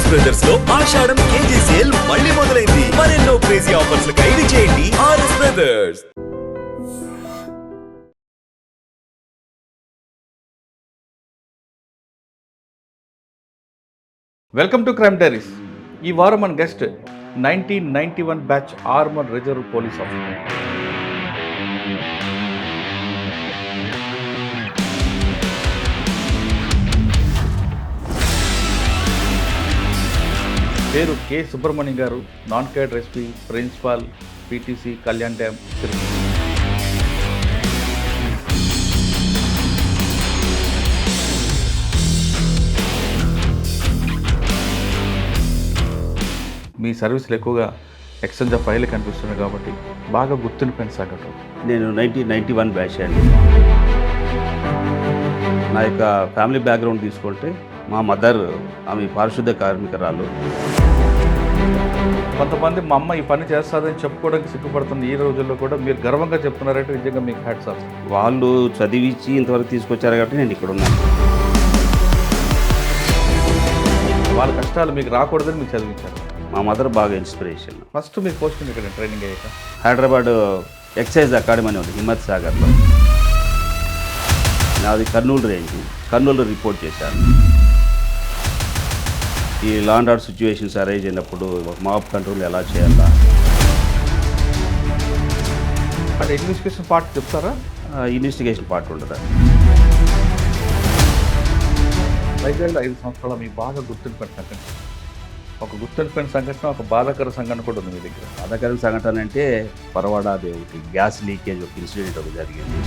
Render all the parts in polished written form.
RS brothers లో ఆషాఢం KG sale మళ్ళీ మొదలైంది. మరెన్నో క్రేజీ ఆఫర్స్ ఖైదీ చేయండి RS brothers. Welcome to crime diaries. ఈ వారం మన guest 1991 batch armour reserve police officer. పేరు కె సుబ్రహ్మణ్యం గారు, non cadre SP, principal, PTC, Kalyan dam, Tirupati. మీ సర్వీసులు ఎక్కువగా ఎక్స్చేంజ్ ఆఫ్ ఫైల్ కనిపిస్తున్నాయి కాబట్టి బాగా గుర్తుండిపోయిన సంఘటన. నేను 1991 బ్యాచ్ అండి. నా యొక్క ఫ్యామిలీ బ్యాక్గ్రౌండ్ తీసుకుంటే మా మదర్ ఆమె పారిశుద్ధ కార్మికురాలు. కొంతమంది మా అమ్మ ఈ పని చేస్తుందని చెప్పుకోవడానికి సిగ్గుపడుతుంది. ఈ రోజుల్లో కూడా మీరు గర్వంగా చెప్తున్నారంటే నిజంగా మీకు హ్యాట్స్ ఆఫ్. వాళ్ళు చదివించి ఇంతవరకు తీసుకొచ్చారు కాబట్టి నేను ఇక్కడ ఉన్నాను. వాళ్ళ కష్టాలు మీకు రాకూడదని మీకు చదివించారు. మా మదర్ బాగా ఇన్స్పిరేషన్. ఫస్ట్ మీరు పోస్టింగ్ ఇక్కడ ట్రైనింగ్ అయ్యాక హైదరాబాద్ ఎక్సైజ్ అకాడమీ అని ఉంది హిమ్మత్ సాగర్లో. నాది కర్నూలు రేంజ్. కర్నూలు రిపోర్ట్ చేశాను. ఈ law and order situations arise అయినప్పుడు మాప్ కంట్రోల్ ఎలా చేయాలా అంటే ఇన్వెస్టిగేషన్ పార్ట్ చెప్తారా? ఇన్వెస్టిగేషన్ పార్ట్ ఉంటుంది. వైజాగ్లో 5 సంవత్సరాలు మీకు బాగా గుర్తుండిపోయిన సంఘటన, ఒక గుర్తుండిపోయిన సంఘటన, ఒక బాధాకర సంఘటన కూడా ఉంది మీ దగ్గర. బాధాకర సంఘటన అంటే పరవాడ ఒకటి గ్యాస్ లీకేజ్ ఒక ఇన్సిడెంట్ ఒకటి జరిగింది.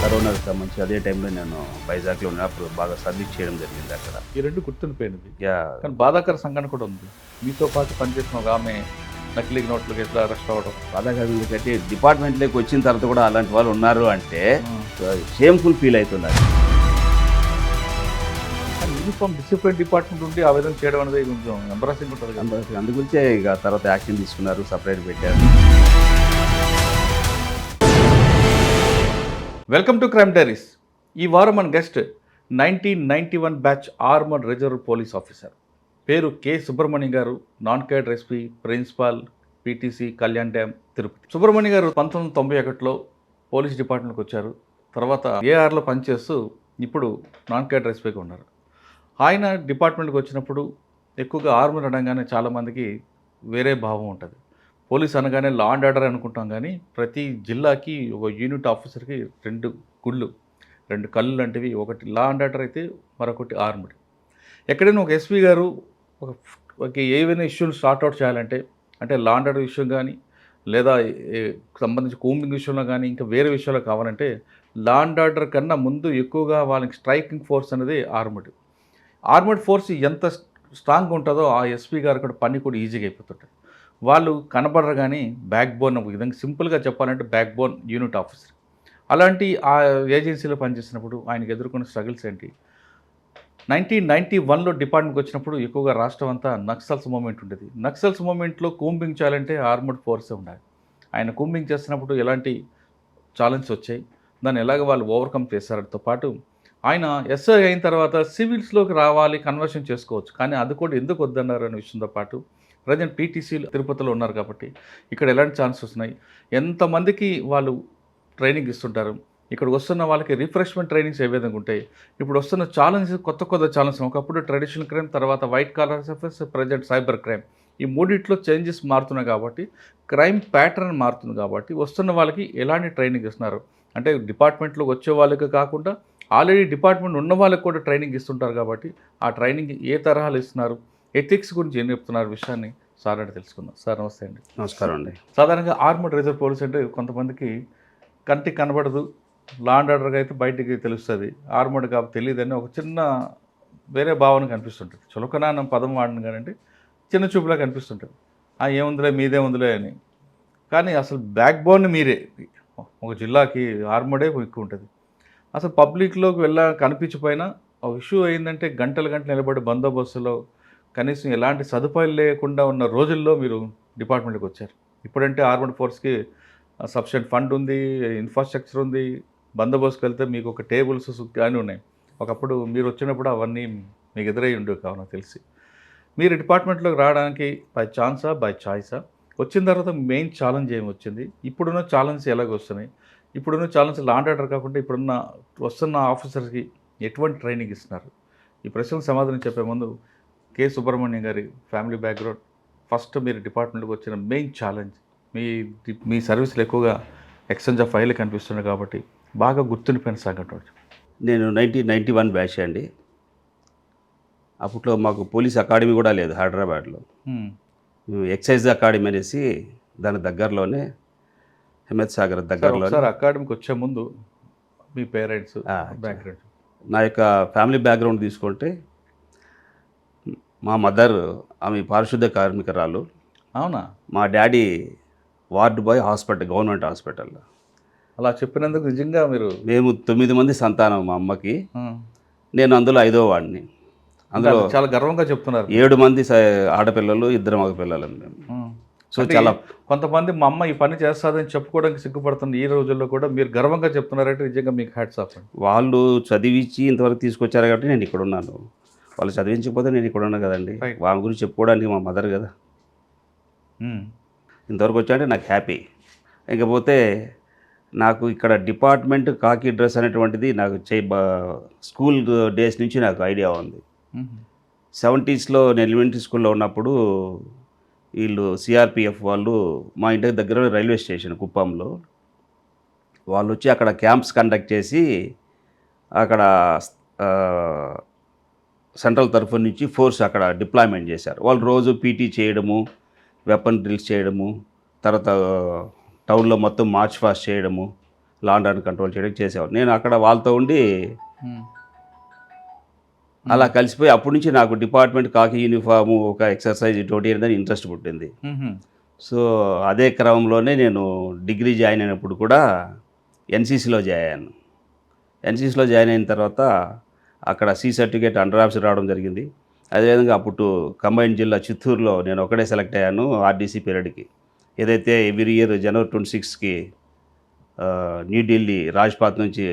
కరోనాకి సంబంధించి అదే టైంలో నేను వైజాగ్లో ఉన్నప్పుడు బాగా సర్వీస్ చేయడం జరిగింది అక్కడ. ఈ రెండు గుర్తుండిపోయినది. కానీ బాధాకర సంఘటన కూడా ఉంది. మీతో పాటు పనిచేసిన ఒక ఆమె నకిలీ నోట్లకు ఎట్లా అరెస్ట్ అవ్వడం. బాధాకరం ఎందుకంటే డిపార్ట్మెంట్లోకి వచ్చిన తర్వాత కూడా అలాంటి వాళ్ళు ఉన్నారు అంటే షేమ్ఫుల్ ఫీల్ అవుతున్నారు. యూనిఫామ్ డిసిప్లిన్ డిపార్ట్మెంట్ ఉండి ఆ విధంగా చేయడం అనేది కొంచెం ఎంబరాసింగ్ ఉంటుంది. అందుగురించే ఇక తర్వాత యాక్షన్ తీసుకున్నారు, సపరేట్ పెట్టారు. Welcome to crime diaries. ఈ వారం మన guest 1991 batch armour reserve police officer. పేరు కె సుబ్రహ్మణ్యం గారు, non cadre SP, principal, PTC, Kalyan dam, Tirupati. Subrahmanyam garu 1991లో పోలీస్ డిపార్ట్మెంట్కి వచ్చారు. తర్వాత ఏఆర్లో పనిచేస్తూ ఇప్పుడు నాన్ క్యాడర్ ఎస్పీగా ఉన్నారు. ఆయన డిపార్ట్మెంట్కి వచ్చినప్పుడు ఎక్కువగా ఆర్మర్ అనగానే చాలామందికి వేరే భావం ఉంటుంది. పోలీస్ అనగానే లా అండ్ ఆర్డర్ అనుకుంటాం, కానీ ప్రతి జిల్లాకి ఒక యూనిట్ ఆఫీసర్కి 2 గుళ్ళు, 2 కళ్ళు లాంటివి. ఒకటి లా అండ్ ఆర్డర్ అయితే మరొకటి ఆర్మడ్. ఎక్కడైనా ఒక ఎస్పీ గారు ఒక ఏవైనా ఇష్యూలు సార్ట్అవుట్ చేయాలంటే, అంటే లా అండ్ ఆర్డర్ విషయం కానీ లేదా సంబంధించి కూంబింగ్ విషయంలో కానీ ఇంకా వేరే విషయాలు కావాలంటే లా అండ్ ఆర్డర్ కన్నా ముందు ఎక్కువగా వాళ్ళకి స్ట్రైకింగ్ ఫోర్స్ అనేది ఆర్మడ్ ఫోర్స్ ఎంత స్ట్రాంగ్గా ఉంటుందో ఆ ఎస్పీ గారు కూడా పని కూడా ఈజీగా అయిపోతుంటుంది. వాళ్ళు కనబడరు కానీ బ్యాక్ బోన్, ఒక విధంగా సింపుల్గా చెప్పాలంటే బ్యాక్ బోన్ యూనిట్ ఆఫీసర్. అలాంటి ఆ ఏజెన్సీలో పనిచేసినప్పుడు ఆయనకు ఎదుర్కొన్న స్ట్రగుల్స్ ఏంటి? 1991లో డిపార్ట్మెంట్కి వచ్చినప్పుడు ఎక్కువగా రాష్ట్రం అంతా నక్సల్స్ మూమెంట్ ఉండేది. నక్సల్స్ మూమెంట్లో కూంబింగ్ చేయాలంటే ఆర్మడ్ ఫోర్సే ఉండాలి. ఆయన కూంబింగ్ చేస్తున్నప్పుడు ఎలాంటి ఛాలెంజెస్ వచ్చాయి, దాన్ని ఎలాగ వాళ్ళు ఓవర్కమ్ చేశారతో పాటు ఆయన ఎస్ఐ అయిన తర్వాత సివిల్స్లోకి రావాలి, కన్వర్షన్ చేసుకోవచ్చు, కానీ అది కూడా ఎందుకు వద్దన్నారు అనే విషయంతో పాటు ప్రజెంట్ పీటీసీలు తిరుపతిలో ఉన్నారు కాబట్టి ఇక్కడ ఎలాంటి ఛాన్సెస్ ఉన్నాయి, ఎంతమందికి వాళ్ళు ట్రైనింగ్ ఇస్తుంటారు, ఇక్కడికి వస్తున్న వాళ్ళకి రిఫ్రెష్మెంట్ ట్రైనింగ్స్ ఏ విధంగా ఉంటాయి, ఇప్పుడు వస్తున్న ఛాలెంజెస్ కొత్త ఛాలెంజ్. ఒకప్పుడు ట్రెడిషనల్ క్రైమ్, తర్వాత white collar offence, present cyber crime. ఈ మూడిట్లో చేంజెస్ మారుతున్నాయి కాబట్టి క్రైమ్ ప్యాటర్న్ మారుతుంది కాబట్టి వస్తున్న వాళ్ళకి ఎలాంటి ట్రైనింగ్ ఇస్తున్నారు అంటే డిపార్ట్మెంట్లో వచ్చే వాళ్ళకి కాకుండా ఆల్రెడీ డిపార్ట్మెంట్ ఉన్న వాళ్ళకి కూడా ట్రైనింగ్ ఇస్తుంటారు కాబట్టి ఆ ట్రైనింగ్ ఏ తరహాలు ఇస్తున్నారు, ఎథిక్స్ గురించి ఏం చెప్తున్నారు విషయాన్ని సార్ అంటే తెలుసుకుందాం. సార్ నమస్తే అండి. నమస్కారం అండి. సాధారణంగా ఆర్మడ్ రిజర్వ్ పోలీస్ అంటే కొంతమందికి కంటికి కనబడదు, లా అండ్ ఆర్డర్గా అయితే బయటికి తెలుస్తుంది, ఆర్మడ్ కాబట్టి తెలియదని ఒక చిన్న వేరే భావన కనిపిస్తుంటుంది. చులకన అన్న పదం వాడిన కానీ చిన్న చూపులా కనిపిస్తుంటుంది. ఏముందిలే మీదే ఉందిలే అని. కానీ అసలు బ్యాక్ బోన్ మీరే. ఒక జిల్లాకి ఆర్మడే ఎక్కువ ఉంటుంది. అసలు పబ్లిక్లోకి కనిపించిపోయినా ఒక ఇష్యూ అయిందంటే గంటలు నిలబడి బందోబస్తులో కనీసం ఎలాంటి సదుపాయాలు లేకుండా ఉన్న రోజుల్లో మీరు డిపార్ట్మెంట్కి వచ్చారు. ఇప్పుడంటే ఆర్మడ్ ఫోర్స్కి సఫిషియెంట్ ఫండ్ ఉంది, ఇన్ఫ్రాస్ట్రక్చర్ ఉంది, బందోబస్తుకి వెళ్తే మీకు ఒక టేబుల్స్ కానీ ఉన్నాయి. ఒకప్పుడు మీరు వచ్చినప్పుడు అవన్నీ మీకు ఎదురై ఉండవు కావున తెలిసి. మీరు డిపార్ట్మెంట్లోకి రావడానికి బై ఛాన్సా, బై చాయిసా? వచ్చిన తర్వాత మెయిన్ ఛాలెంజ్ ఏమి వచ్చింది? ఇప్పుడున్న ఛాలెంజ్ ఎలాగ వస్తున్నాయి? ఇప్పుడున్న ఛాలెంజ్ లా అండ్ ఆర్డర్ కాకుండా ఇప్పుడున్న వస్తున్న ఆఫీసర్స్కి ఎటువంటి ట్రైనింగ్ ఇస్తున్నారు? ఈ ప్రశ్నలకు సమాధానం చెప్పే ముందు కె సుబ్రహ్మణ్యం గారి ఫ్యామిలీ బ్యాక్గ్రౌండ్, ఫస్ట్ మీరు డిపార్ట్మెంట్కి వచ్చిన మెయిన్ ఛాలెంజ్, మీ సర్వీస్లో ఎక్కువగా ఎక్స్చేంజ్ ఆఫ్ ఫైల్ కనిపిస్తుంది కాబట్టి బాగా గుర్తుండిపోయిన సంఘటన. నేను 1991 బ్యాచ్ అండి. అప్పట్లో మాకు పోలీస్ అకాడమీ కూడా లేదు హైదరాబాద్లో. ఎక్సైజ్ అకాడమీ అనేసి దాని దగ్గరలోనే, హిమత్ సాగర్ దగ్గరలో. ఒకసారి అకాడమీకి వచ్చే ముందు మీ పేరెంట్స్ బ్యాక్గ్రౌండ్, నా యొక్క ఫ్యామిలీ బ్యాక్గ్రౌండ్ తీసుకుంటే, మా మదర్ ఆమె పారిశుద్ధ కార్మికురాలు. అవునా? మా daddy ward boy hospital, government హాస్పిటల్లో. అలా చెప్పినందుకు నిజంగా మీరు, మేము 9 మంది సంతానం మా అమ్మకి, నేను అందులో 5వ వాడిని. అందులో చాలా గర్వంగా చెప్తున్నారు. 7 మంది ఆడపిల్లలు, 2 మగ పిల్లలు మేము. సో చాలా కొంతమంది మా అమ్మ ఈ పని చేస్తాదని చెప్పుకోవడానికి సిగ్గుపడుతుంది ఈ రోజుల్లో కూడా మీరు గర్వంగా చెప్తున్నారంటే నిజంగా మీకు హ్యాట్స్ ఆఫ్ అండి. వాళ్ళు చదివించి ఇంతవరకు తీసుకొచ్చారు కాబట్టి నేను ఇక్కడ ఉన్నాను. వాళ్ళు చదివించకపోతే నేను ఇక్కడ ఉన్నాను కదండి. వాళ్ళ గురించి చెప్పుకోవడానికి మా మదర్ కదా. ఇంతవరకు వచ్చాయంటే నాకు హ్యాపీ. ఇకపోతే నాకు ఇక్కడ డిపార్ట్మెంట్ కాకి డ్రెస్ అనేటువంటిది నాకు స్కూల్ డేస్ నుంచి నాకు ఐడియా ఉంది. 70s నేను ఎలిమెంటరీ స్కూల్లో ఉన్నప్పుడు వీళ్ళు సిఆర్పిఎఫ్ వాళ్ళు మా ఇంటి దగ్గర రైల్వే స్టేషన్ కుప్పంలో వాళ్ళు వచ్చి అక్కడ క్యాంప్స్ కండక్ట్ చేసి అక్కడ సెంట్రల్ తరఫు నుంచి ఫోర్స్ అక్కడ డిప్లాయ్మెంట్ చేశారు. వాళ్ళు రోజు పీటీ చేయడము, వెపన్ డ్రిల్స్ చేయడము, తర్వాత టౌన్లో మొత్తం మార్చ్ ఫాస్ట్ చేయడము, లా అండ్ ఆర్డర్ కంట్రోల్ చేయడం చేసేవారు. నేను అక్కడ వాళ్ళతో ఉండి అలా కలిసిపోయి అప్పటి నుంచి నాకు డిపార్ట్మెంట్ కాకి యూనిఫాము, ఒక ఎక్సర్సైజ్ ఇటువంటి ఏదైనా ఇంట్రెస్ట్ పుట్టింది. సో అదే క్రమంలోనే నేను డిగ్రీ జాయిన్ అయినప్పుడు కూడా ఎన్సీసీలో జాయిన్ అయ్యాను. ఎన్సీసీలో జాయిన్ అయిన తర్వాత అక్కడ సి సర్టిఫికేట్ అండర్ ఆఫీసర్ రావడం జరిగింది. అదేవిధంగా అప్పుడు కంబైన్డ్ జిల్లా చిత్తూరులో నేను ఒకటే సెలెక్ట్ అయ్యాను ఆర్డీసీ పీరియడ్కి. ఏదైతే ఎవ్రీ ఇయర్ జనవరి 26కి న్యూఢిల్లీ రాజ్పాత్ నుంచి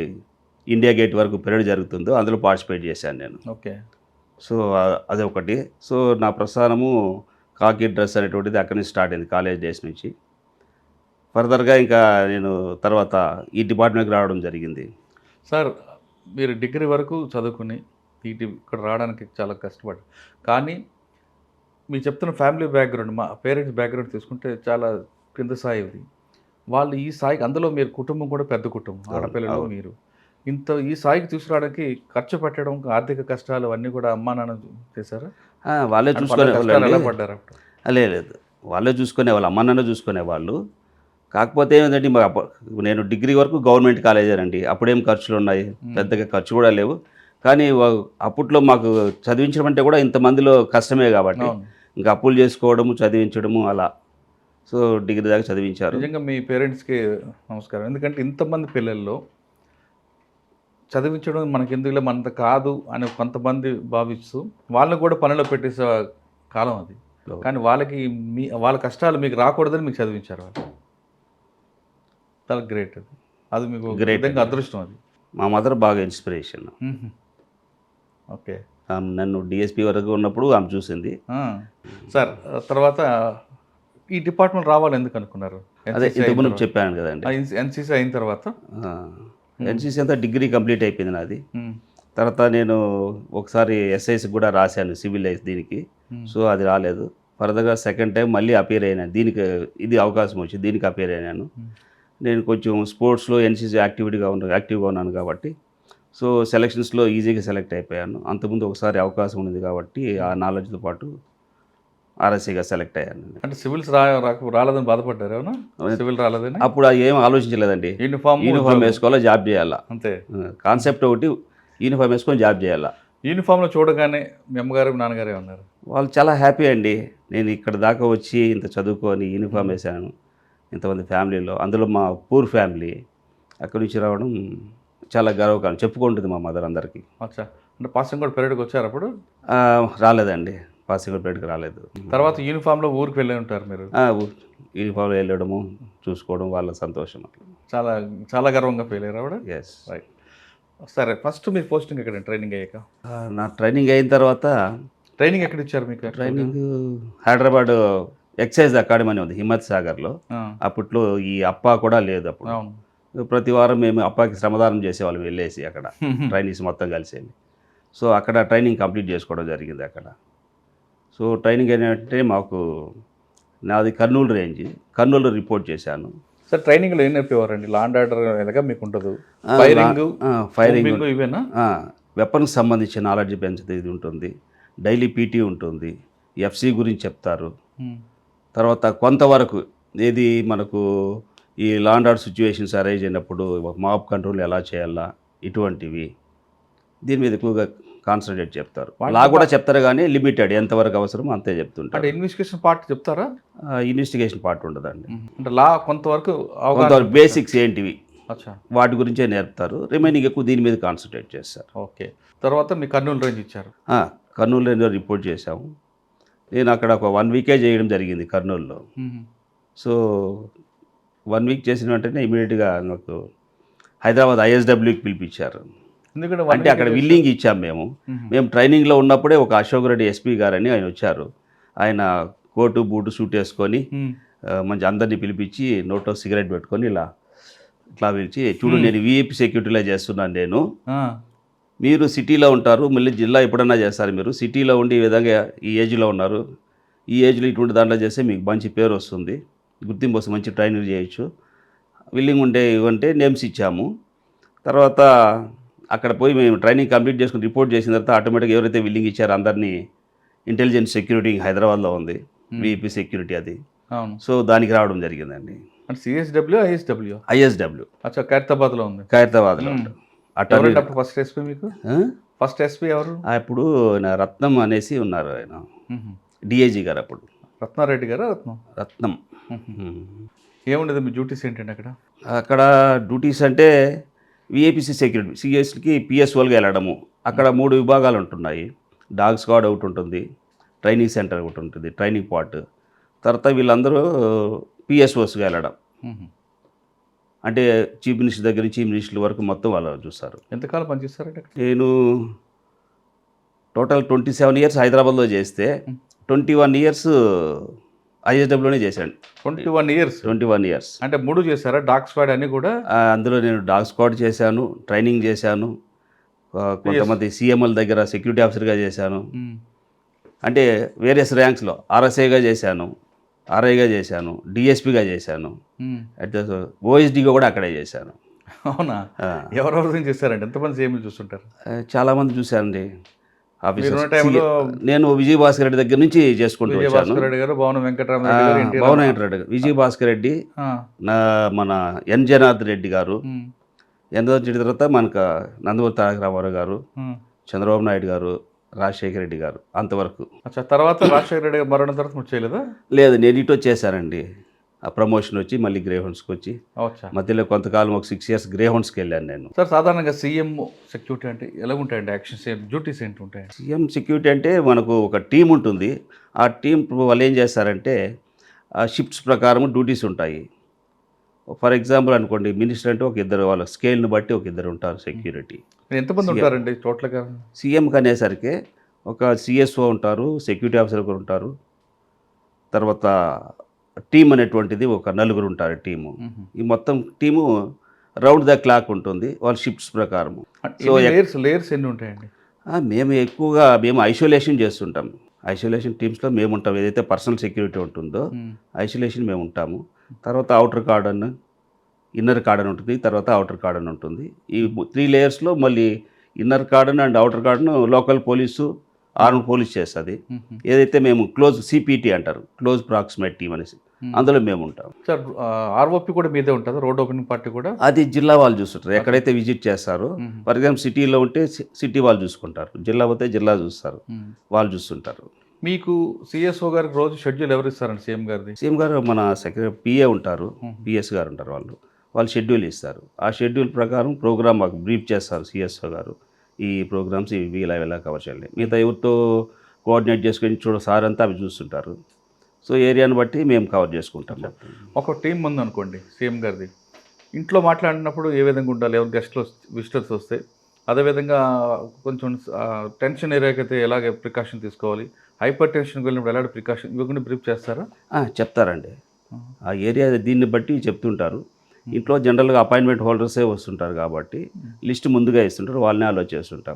ఇండియా గేట్ వరకు పీరియడ్ జరుగుతుందో అందులో పార్టిసిపేట్ చేశాను నేను. ఓకే. సో అదొకటి. సో నా ప్రస్థానము కాకి డ్రెస్ అనేటువంటిది అక్కడి నుంచి స్టార్ట్ అయింది, కాలేజ్ డేస్ నుంచి. ఫర్దర్గా ఇంకా నేను తర్వాత ఈ డిపార్ట్మెంట్కి రావడం జరిగింది. సార్, మీరు డిగ్రీ వరకు చదువుకుని ఇక్కడ రావడానికి చాలా కష్టపడ్డారు. కానీ మీరు చెప్తున్న ఫ్యామిలీ బ్యాక్గ్రౌండ్, మా పేరెంట్స్ బ్యాక్గ్రౌండ్ తీసుకుంటే చాలా కింద స్థాయి ఉంది. వాళ్ళు ఈ స్థాయికి, అందులో మీరు కుటుంబం కూడా పెద్ద కుటుంబం, ఆడపిల్లలు మీరు, ఈ స్థాయికి తీసుకురావడానికి ఖర్చు పెట్టడం, ఆర్థిక కష్టాలు అన్నీ కూడా అమ్మా నాన్న చేశారా? వాళ్ళే ఎలా పడ్డారు? లేదు, వాళ్ళే చూసుకునేవాళ్ళు, అమ్మ నాన్న చూసుకునేవాళ్ళు. కాకపోతే ఏమిటంటే నేను డిగ్రీ వరకు గవర్నమెంట్ కాలేజేనండి. అప్పుడేం ఖర్చులు ఉన్నాయి, పెద్దగా ఖర్చు కూడా లేవు. కానీ అప్పట్లో మాకు చదివించడం అంటే కూడా ఇంతమందిలో కష్టమే కాబట్టి ఇంకా అప్పులు చేసుకోవడము, చదివించడము అలా. సో డిగ్రీ దాకా చదివించారు. నిజంగా మీ పేరెంట్స్కి నమస్కారం. ఎందుకంటే ఇంతమంది పిల్లల్లో చదివించడం మనకి ఎందుకులే, మనంత కాదు అని కొంతమంది భావిస్తూ వాళ్ళని కూడా పనిలో పెట్టేసే కాలం అది. కానీ వాళ్ళ కష్టాలు మీకు రాకూడదని మీకు చదివించారు వాళ్ళు. చాలా గ్రేట్. అది మీకు గ్రేట్ అదృష్టం. అది మా మదర్ బాగా ఇన్స్పిరేషన్. ఓకే. నన్ను డిఎస్పీ వరకు ఉన్నప్పుడు ఆమె చూసింది. సార్, తర్వాత ఈ డిపార్ట్మెంట్ రావాలి ఎందుకు అనుకున్నారు? అదే ఇంతకుముందు చెప్పాను కదండి. ఎన్సీసీ అయిన తర్వాత ఎన్సీసీ అంతా డిగ్రీ కంప్లీట్ అయిపోయింది నాది. తర్వాత నేను ఒకసారి ఎస్ఐసి కూడా రాశాను సివిల్ దీనికి. సో అది రాలేదు. ఫర్దర్గా సెకండ్ టైం మళ్ళీ అపేర్ అయినాను. దీనికి ఇది అవకాశం వచ్చింది, దీనికి అపేర్ అయినాను. నేను కొంచెం స్పోర్ట్స్లో ఎన్సీసీ యాక్టివ్గా ఉన్నాను కాబట్టి సో సెలక్షన్స్లో ఈజీగా సెలెక్ట్ అయిపోయాను. అంతకుముందు ఒకసారి అవకాశం ఉంది కాబట్టి ఆ నాలెడ్జ్తో పాటు ఆర్ఎస్సీగా సెలెక్ట్ అయ్యాను. అంటే సివిల్స్ రాలేదని బాధపడ్డారు ఏమన్నా? సివిల్ రాలేదని అప్పుడు ఏం ఆలోచించలేదండి. యూనిఫామ్ వేసుకోవాలా, జాబ్ చేయాలా, అంతే కాన్సెప్ట్. ఒకటి యూనిఫామ్ వేసుకొని జాబ్ చేయాలా. యూనిఫామ్లో చూడగానే మీ అమ్మగారు నాన్నగారే ఉన్నారు. వాళ్ళు చాలా హ్యాపీ అండి. నేను ఇక్కడ దాకా వచ్చి ఇంత చదువుకొని యూనిఫామ్ వేసాను ఇంతమంది ఫ్యామిలీలో, అందులో మా పూర్ ఫ్యామిలీ. అక్కడి నుంచి రావడం చాలా గర్వకారణం, చెప్పుకుంటుంది మా మదర్ అందరికీ. అచ్చా, అంటే పాసింగ్ అవుట్ పీరియడ్కి వచ్చారు అప్పుడు? రాలేదండి, పాసింగ్ అవుట్ పీరియడ్కి రాలేదు. తర్వాత యూనిఫామ్లో ఊరికి వెళ్ళి ఉంటారు మీరు? యూనిఫామ్లో వెళ్ళడము, చూసుకోవడం, వాళ్ళ సంతోషం. చాలా చాలా గర్వంగా ఫీల్ అయ్యారు ఆవిడ. Yes, right. సరే, ఫస్ట్ మీరు పోస్టింగ్ ఎక్కడ ట్రైనింగ్ అయ్యాక? నా ట్రైనింగ్ అయిన తర్వాత ట్రైనింగ్ ఎక్కడ ఇచ్చారు మీకు? ట్రైనింగ్ హైదరాబాద్ ఎక్సైజ్ అకాడమీ అని ఉంది హిమ్మత్ సాగర్లో. ఆ, అప్పట్లో ఈ అప్పా కూడా లేదు అప్పుడు. అవును. ప్రతి వారం మేము అప్పాకి శ్రమదానం చేసేవాళ్ళం వెళ్ళేసి అక్కడ ట్రైనీస్ మొత్తం కలిసి. సో అక్కడ ట్రైనింగ్ కంప్లీట్ చేసుకోవడం జరిగింది అక్కడ. సో ట్రైనింగ్ ఏంటంటే నాది కర్నూలు రేంజ్, కర్నూలు రిపోర్ట్ చేశాను. సార్, ట్రైనింగ్లో ఏం నేర్పేవారండి? లా అండ్ ఆర్డర్ ఎలాగా మీకు ఉంటుంది? ఫైరింగ్ ఫైరింగ్ ఇవేనా? వెపన్కి సంబంధించిన నాలెడ్జ్ పెంచుతుంది, ఇది ఉంటుంది. డైలీ పీటీ ఉంటుంది, ఎఫ్సి గురించి చెప్తారు. తర్వాత కొంతవరకు ఏది మనకు ఈ law and order situations arise అయినప్పుడు మాబ్ కంట్రోల్ ఎలా చేయాలా ఇటువంటివి దీని మీద ఎక్కువగా కాన్సన్ట్రేట్ చెప్తారు. లా కూడా చెప్తారు కానీ లిమిటెడ్, ఎంతవరకు అవసరమో అంతే చెప్తుంటారు. అంటే ఇన్వెస్టిగేషన్ పార్ట్ చెప్తారా? ఇన్వెస్టిగేషన్ పార్ట్ ఉండదండి. అంటే లా కొంతవరకు కొంతవరకు బేసిక్స్ ఏంటివి అచ్చా, వాటి గురించే నేర్పుతారు. రిమైనింగ్ ఎక్కువ దీని మీద కాన్సన్ట్రేట్ చేస్తారు. ఓకే. తర్వాత మీ కర్నూలు రేంజ్ ఇచ్చారు. కర్నూలులో రిపోర్ట్ చేశాము. నేను అక్కడ ఒక 1 వీకే చేయడం జరిగింది కర్నూలులో. సో 1 వీక్ చేసిన వెంటనే ఇమీడియట్గా నాకు హైదరాబాద్ ఐఎస్డబ్ల్యూకి పిలిపించారు. ఎందుకంటే అంటే అక్కడ విల్లింగ్ ఇచ్చాం మేము ట్రైనింగ్లో ఉన్నప్పుడే ఒక అశోక్ రెడ్డి ఎస్పీ గారని ఆయన వచ్చారు. ఆయన కోటు బూటు సూట్ వేసుకొని మంచి అందరినీ పిలిపించి నోట్లో సిగరెట్ పెట్టుకొని ఇట్లా పిలిచి, చూడు నేను విఐపి సెక్యూరిటీలో చేస్తున్నాను, మీరు సిటీలో ఉంటారు, మళ్ళీ జిల్లా ఎప్పుడన్నా చేస్తారు, మీరు సిటీలో ఉండి ఈ విధంగా ఈ ఏజ్లో ఉన్నారు, ఈ ఏజ్లో ఇటువంటి దాంట్లో చేస్తే మీకు మంచి పేరు వస్తుంది, గుర్తింపు వస్తుంది, మంచి ట్రైనింగ్ చేయొచ్చు, విల్లింగ్ ఉంటే ఇవ్వంటే నేమ్స్ ఇచ్చాము. తర్వాత అక్కడ పోయి మేము ట్రైనింగ్ కంప్లీట్ చేసుకుని రిపోర్ట్ చేసిన తర్వాత ఆటోమేటిక్గా ఎవరైతే విల్లింగ్ ఇచ్చారో అందరినీ ఇంటెలిజెన్స్ సెక్యూరిటీ హైదరాబాద్లో ఉంది, విఐపి సెక్యూరిటీ అది. అవును. సో దానికి రావడం జరిగిందండి. అంటే సిఎస్డబ్ల్యూ ఐఎస్డబ్ల్యూ? ఐఎస్డబ్ల్యూ. అచ్చా, ఖైరతాబాద్లో ఉంది. ఖైరతాబాద్లో అటర్నీ. ఫస్ట్ ఎస్పీ మీకు? ఫస్ట్ ఎస్పీ ఎవరు? అప్పుడు రత్నం అనేసి ఉన్నారు, ఆయన డిఐజీ గారు అప్పుడు. రత్నారెడ్డి గారా? రత్నం. ఏముండదు మీ డ్యూటీస్ ఏంటండి అక్కడ? అక్కడ డ్యూటీస్ అంటే విఐపిసి సెక్యూరిటీ, సిఎస్కి పిఎస్ఓలుగా వెళ్ళడము. అక్కడ 3 విభాగాలు ఉంటున్నాయి. డాగ్ స్క్వాడ్ ఒకటి ఉంటుంది, ట్రైనింగ్ సెంటర్ ఒకటి ఉంటుంది, ట్రైనింగ్ పార్ట్. తర్వాత వీళ్ళందరూ పిఎస్ఓస్గా వెళ్ళడం. అంటే చీఫ్ మినిస్టర్ దగ్గర నుంచి చీఫ్ మినిస్టర్ వరకు మొత్తం వాళ్ళు చూస్తారు. ఎంతకాలం పనిచేస్తారంటే? నేను టోటల్ 27 ఇయర్స్ హైదరాబాద్లో చేస్తే 21 ఇయర్స్ ఐఎస్డబ్ల్యూనే చేశాను. 21 ఇయర్స్ అంటే 3 చేశారా? డాగ్ స్క్వాడ్ అని కూడా? అందులో నేను డాగ్ స్క్వాడ్ చేశాను, ట్రైనింగ్ చేశాను, కొంతమంది సీఎంఎల్ దగ్గర సెక్యూరిటీ ఆఫీసర్గా చేశాను. అంటే వేరియస్ ర్యాంక్స్లో ఆర్ఎస్ఐగా చేశాను, ఆర్ఐగా చేశాను, డిఎస్పీగా చేశాను, ఓఎస్డీగా కూడా అక్కడే చేశాను. అవునా? ఎవరెవరు చేశారండి? ఎంతమంది సీఎంలు చూస్తుంటారు? చాలామంది చూశానండి. నేను విజయభాస్కర్ రెడ్డి దగ్గర నుంచి చేసుకుంటూ వచ్చాను. భవన వెంకటరెడ్డి గారు, విజయభాస్కర్ రెడ్డి, మన ఎన్ జనార్దన్ రెడ్డి గారు, ఎన్ తర్వాత మనకు నందమూరి తారక రామారావు గారు, చంద్రబాబు నాయుడు గారు, రాజశేఖర రెడ్డి గారు, అంతవరకు. తర్వాత రాజశేఖర రెడ్డి గారు మరణం తర్వాత చేయలేదా? లేదు, నేను ఇటు వచ్చేసానండి. ఆ ప్రమోషన్ వచ్చి మళ్ళీ గ్రే హౌండ్స్కి వచ్చి మధ్యలో కొంతకాలం ఒక 6 ఇయర్స్ గ్రే హౌండ్స్కి వెళ్ళాను నేను. సార్, సాధారణంగా సీఎం సెక్యూరిటీ అంటే ఎలా ఉంటాయండి? యాక్షన్స్, డ్యూటీస్ ఏంటి ఉంటాయి? సీఎం సెక్యూరిటీ అంటే మనకు ఒక టీం ఉంటుంది. ఆ టీం వాళ్ళు ఏం చేస్తారంటే షిఫ్ట్స్ ప్రకారం డ్యూటీస్ ఉంటాయి. ఫర్ ఎగ్జాంపుల్ అనుకోండి, మినిస్టర్ అంటే ఒక 2, వాళ్ళ స్కేల్ని బట్టి ఒక 2 ఉంటారు సెక్యూరిటీ. ఎంతమంది ఉంటారండి టోటల్గా? సీఎంకి అనేసరికి ఒక సిఎస్ఓ ఉంటారు, సెక్యూరిటీ ఆఫీసర్ ఒకరు ఉంటారు, తర్వాత టీం అనేటువంటిది ఒక 4 ఉంటారు టీము. ఈ మొత్తం టీము రౌండ్ ద క్లాక్ ఉంటుంది వాళ్ళ షిఫ్ట్స్ ప్రకారం. సో లేయర్స్ ఎన్ని ఉంటాయండి? మేము ఐసోలేషన్ చేస్తుంటాం. ఐసోలేషన్ టీమ్స్లో మేము ఉంటాం. ఏదైతే పర్సనల్ సెక్యూరిటీ ఉంటుందో ఐసోలేషన్ మేము ఉంటాము. తర్వాత అవుటర్ కార్డన్, ఇన్నర్ కార్డన్ ఉంటుంది, తర్వాత అవుటర్ కార్డన్ ఉంటుంది. ఈ 3 లేయర్స్లో మళ్ళీ inner cordon and outer cordon local police, arm police చేస్తుంది. ఏదైతే మేము క్లోజ్ సిపిటి అంటారు, క్లోజ్ ప్రాక్సిమేట్ టీమ్ అనేసి, అందులో మేము ఉంటాం. సార్, ఆర్ఓపి కూడా మీదే ఉంటుందా? రోడ్ ఓపెనింగ్ పార్టీ కూడా? అది జిల్లా వాళ్ళు చూస్తుంటారు. ఎక్కడైతే విజిట్ చేస్తారో, ఫర్ ఎగ్జాంపుల్ సిటీలో ఉంటే సిటీ వాళ్ళు చూసుకుంటారు, జిల్లా పోతే జిల్లా చూస్తారు, వాళ్ళు చూస్తుంటారు. మీకు సిఎస్ఓ గారికి రోజు షెడ్యూల్ ఎవరు ఇస్తారండి? సీఎం గారిది? సీఎం గారు మన సెక్రటరీ పిఏ ఉంటారు, పిఎస్ గారు ఉంటారు, వాళ్ళు షెడ్యూల్ ఇస్తారు. ఆ షెడ్యూల్ ప్రకారం ప్రోగ్రామ్ మాకు బ్రీఫ్ చేస్తారు సిఎస్ఓ గారు. ఈ ప్రోగ్రామ్స్ ఇవి ఇలా కవర్ చేయాలి. మిగతా ఎవరితో కోఆర్డినేట్ చేసుకొని సార్ అంతా అవి చూస్తుంటారు. సో ఏరియాని బట్టి మేము కవర్ చేసుకుంటాం. ఒక టీం ఉంది అనుకోండి సీఎం గారిది, ఇంట్లో మాట్లాడినప్పుడు ఏ విధంగా ఉండాలి? ఎవరు గెస్ట్లు విజిటర్స్ వస్తే అదేవిధంగా కొంచెం టెన్షన్ ఏరియాకి అయితే ఎలాగ ప్రికాషన్ తీసుకోవాలి, హైపర్ టెన్షన్కి వెళ్ళినప్పుడు ఎలాంటి ప్రికాషన్ ఇవ్వకుండా బ్రీఫ్ చేస్తారా? చెప్తారండి. ఆ ఏరియా దీన్ని బట్టి చెప్తుంటారు. ఇంట్లో జనరల్గా అపాయింట్మెంట్ హోల్డర్సే వస్తుంటారు కాబట్టి లిస్ట్ ముందుగా ఇస్తుంటారు, వాళ్ళని అలో చేస్తుంటాం.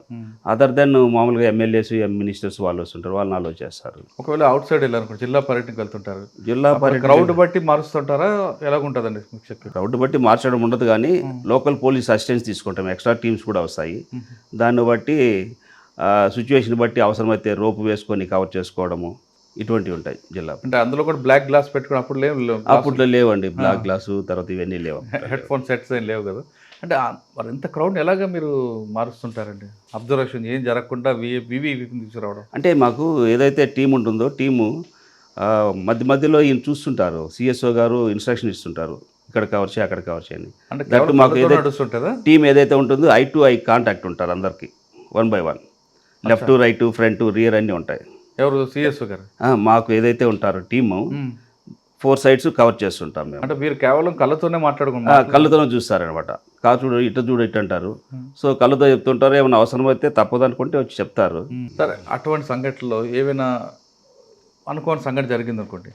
అదర్ దెన్ మామూలుగా ఎమ్మెల్యేస్ మినిస్టర్స్ వాళ్ళు వస్తుంటారు, వాళ్ళని అలో చేస్తారు. ఒకవేళ అవుట్ సైడ్ వెళ్ళారనుకో, జిల్లా పర్యటనకి వెళ్తుంటారు, జిల్లా క్రౌడ్ బట్టి మారుస్తుంటారా, ఎలాగుంటుందండి? క్రౌడ్ బట్టి మార్చడం ఉండదు, కానీ లోకల్ పోలీస్ అసిస్టెన్స్ తీసుకుంటాం, ఎక్స్ట్రా టీమ్స్ కూడా వస్తాయి. దాన్ని బట్టి సిచ్యువేషన్ బట్టి అవసరమైతే రోపు వేసుకొని కవర్ చేసుకోవడము ఇటువంటివి ఉంటాయి జిల్లా. అంటే అందులో కూడా బ్లాక్ గ్లాస్ పెట్టుకుని అప్పుడు అప్పట్లో లేవండి, బ్లాక్ గ్లాసు తర్వాత ఇవన్నీ లేవు, హెడ్ ఫోన్ సెట్స్ ఏం లేవు కదా. అంటే మరి ఇంత క్రౌడ్ని ఎలాగ మీరు మారుస్తుంటారండి? అబ్జర్వేషన్ ఏం జరగకుండా వివిని తీసుకురావడం అంటే మాకు ఏదైతే టీం ఉంటుందో టీము మధ్యలో ఈయన చూస్తుంటారు, సిఎస్ఓ గారు ఇన్స్ట్రక్షన్ ఇస్తుంటారు, ఇక్కడ కవర్ చేయి అక్కడ కవర్ చేయని. అంటే మాకు నడుస్తుంటుందా టీం ఏదైతే ఉంటుందో ఐ టు ఐ కాంటాక్ట్ ఉంటారు అందరికీ, 1 by 1, left right front rear అన్నీ ఉంటాయి. ఎవరు సిఎస్ఓ గారు? మాకు ఏదైతే ఉంటారో టీము 4 sides కవర్ చేస్తుంటాం మేము. అంటే మీరు కేవలం కళ్ళతోనే మాట్లాడుకుంటారు? కళ్ళతోనే చూస్తారనమాట. కాదు చూడు ఇటు అంటారు. సో కళ్ళతో చెప్తుంటారు, ఏమైనా అవసరం అయితే తప్పదు అనుకుంటే వచ్చి చెప్తారు. సరే, అటువంటి సంఘటనలో ఏమైనా అనుకోని సంఘటన జరిగింది అనుకోండి,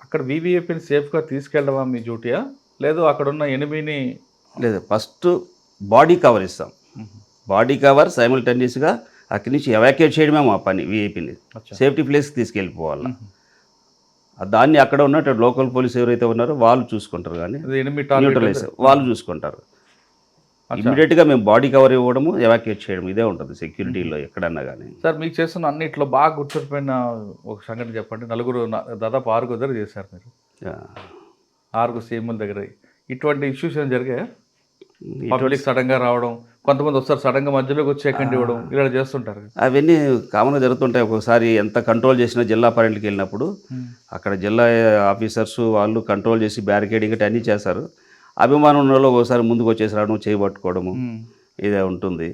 అక్కడ వివిఐపిని సేఫ్గా తీసుకెళ్ళడమా మీ డ్యూటీయా, లేదు అక్కడున్న ఎనిమిని? లేదు, ఫస్ట్ బాడీ కవర్ ఇస్తాం. బాడీ కవర్ సైమల్టేనియస్గా అక్కడి నుంచి ఎవాక్యుయేట్ చేయడమే మా పని. విఐపిని సేఫ్టీ ప్లేస్కి తీసుకెళ్ళిపోవాలి. దాన్ని అక్కడ ఉన్నట్టు లోకల్ పోలీస్ ఎవరైతే ఉన్నారో వాళ్ళు చూసుకుంటారు, కానీ న్యూట్రలైజ్ వాళ్ళు చూసుకుంటారు. ఇమీడియట్గా మేము బాడీ కవర్ ఇవ్వడము, ఎవాక్యుయేట్ చేయడం, ఇదే ఉంటుంది సెక్యూరిటీలో ఎక్కడన్నా కానీ. సార్, మీకు చేస్తున్న అన్నిట్లో బాగా గుర్తుండిపోయిన ఒక సంఘటన చెప్పండి. దాదాపు 6 దగ్గర చేశారు మీరు, 6 సీఎంల దగ్గర. ఇటువంటి ఇష్యూస్ ఏమైనా జరిగాయా? పబ్లిక్ సడన్గా రావడం, కొంతమంది వస్తారు సడన్గా మధ్యలోకి వచ్చేకండి ఇవ్వడం, ఇలా చేస్తుంటారు. అవన్నీ కామన్గా జరుగుతుంటాయి. ఒక్కొక్కసారి ఎంత కంట్రోల్ చేసినా జిల్లా పర్యటనకి వెళ్ళినప్పుడు అక్కడ జిల్లా ఆఫీసర్స్ వాళ్ళు కంట్రోల్ చేసి బ్యారికేడింగ్ అన్నీ చేస్తారు. అభిమానం ఉన్నలో ఒకసారి ముందుకు వచ్చేసి రావడం, చేయబట్టుకోవడము ఇదే ఉంటుంది.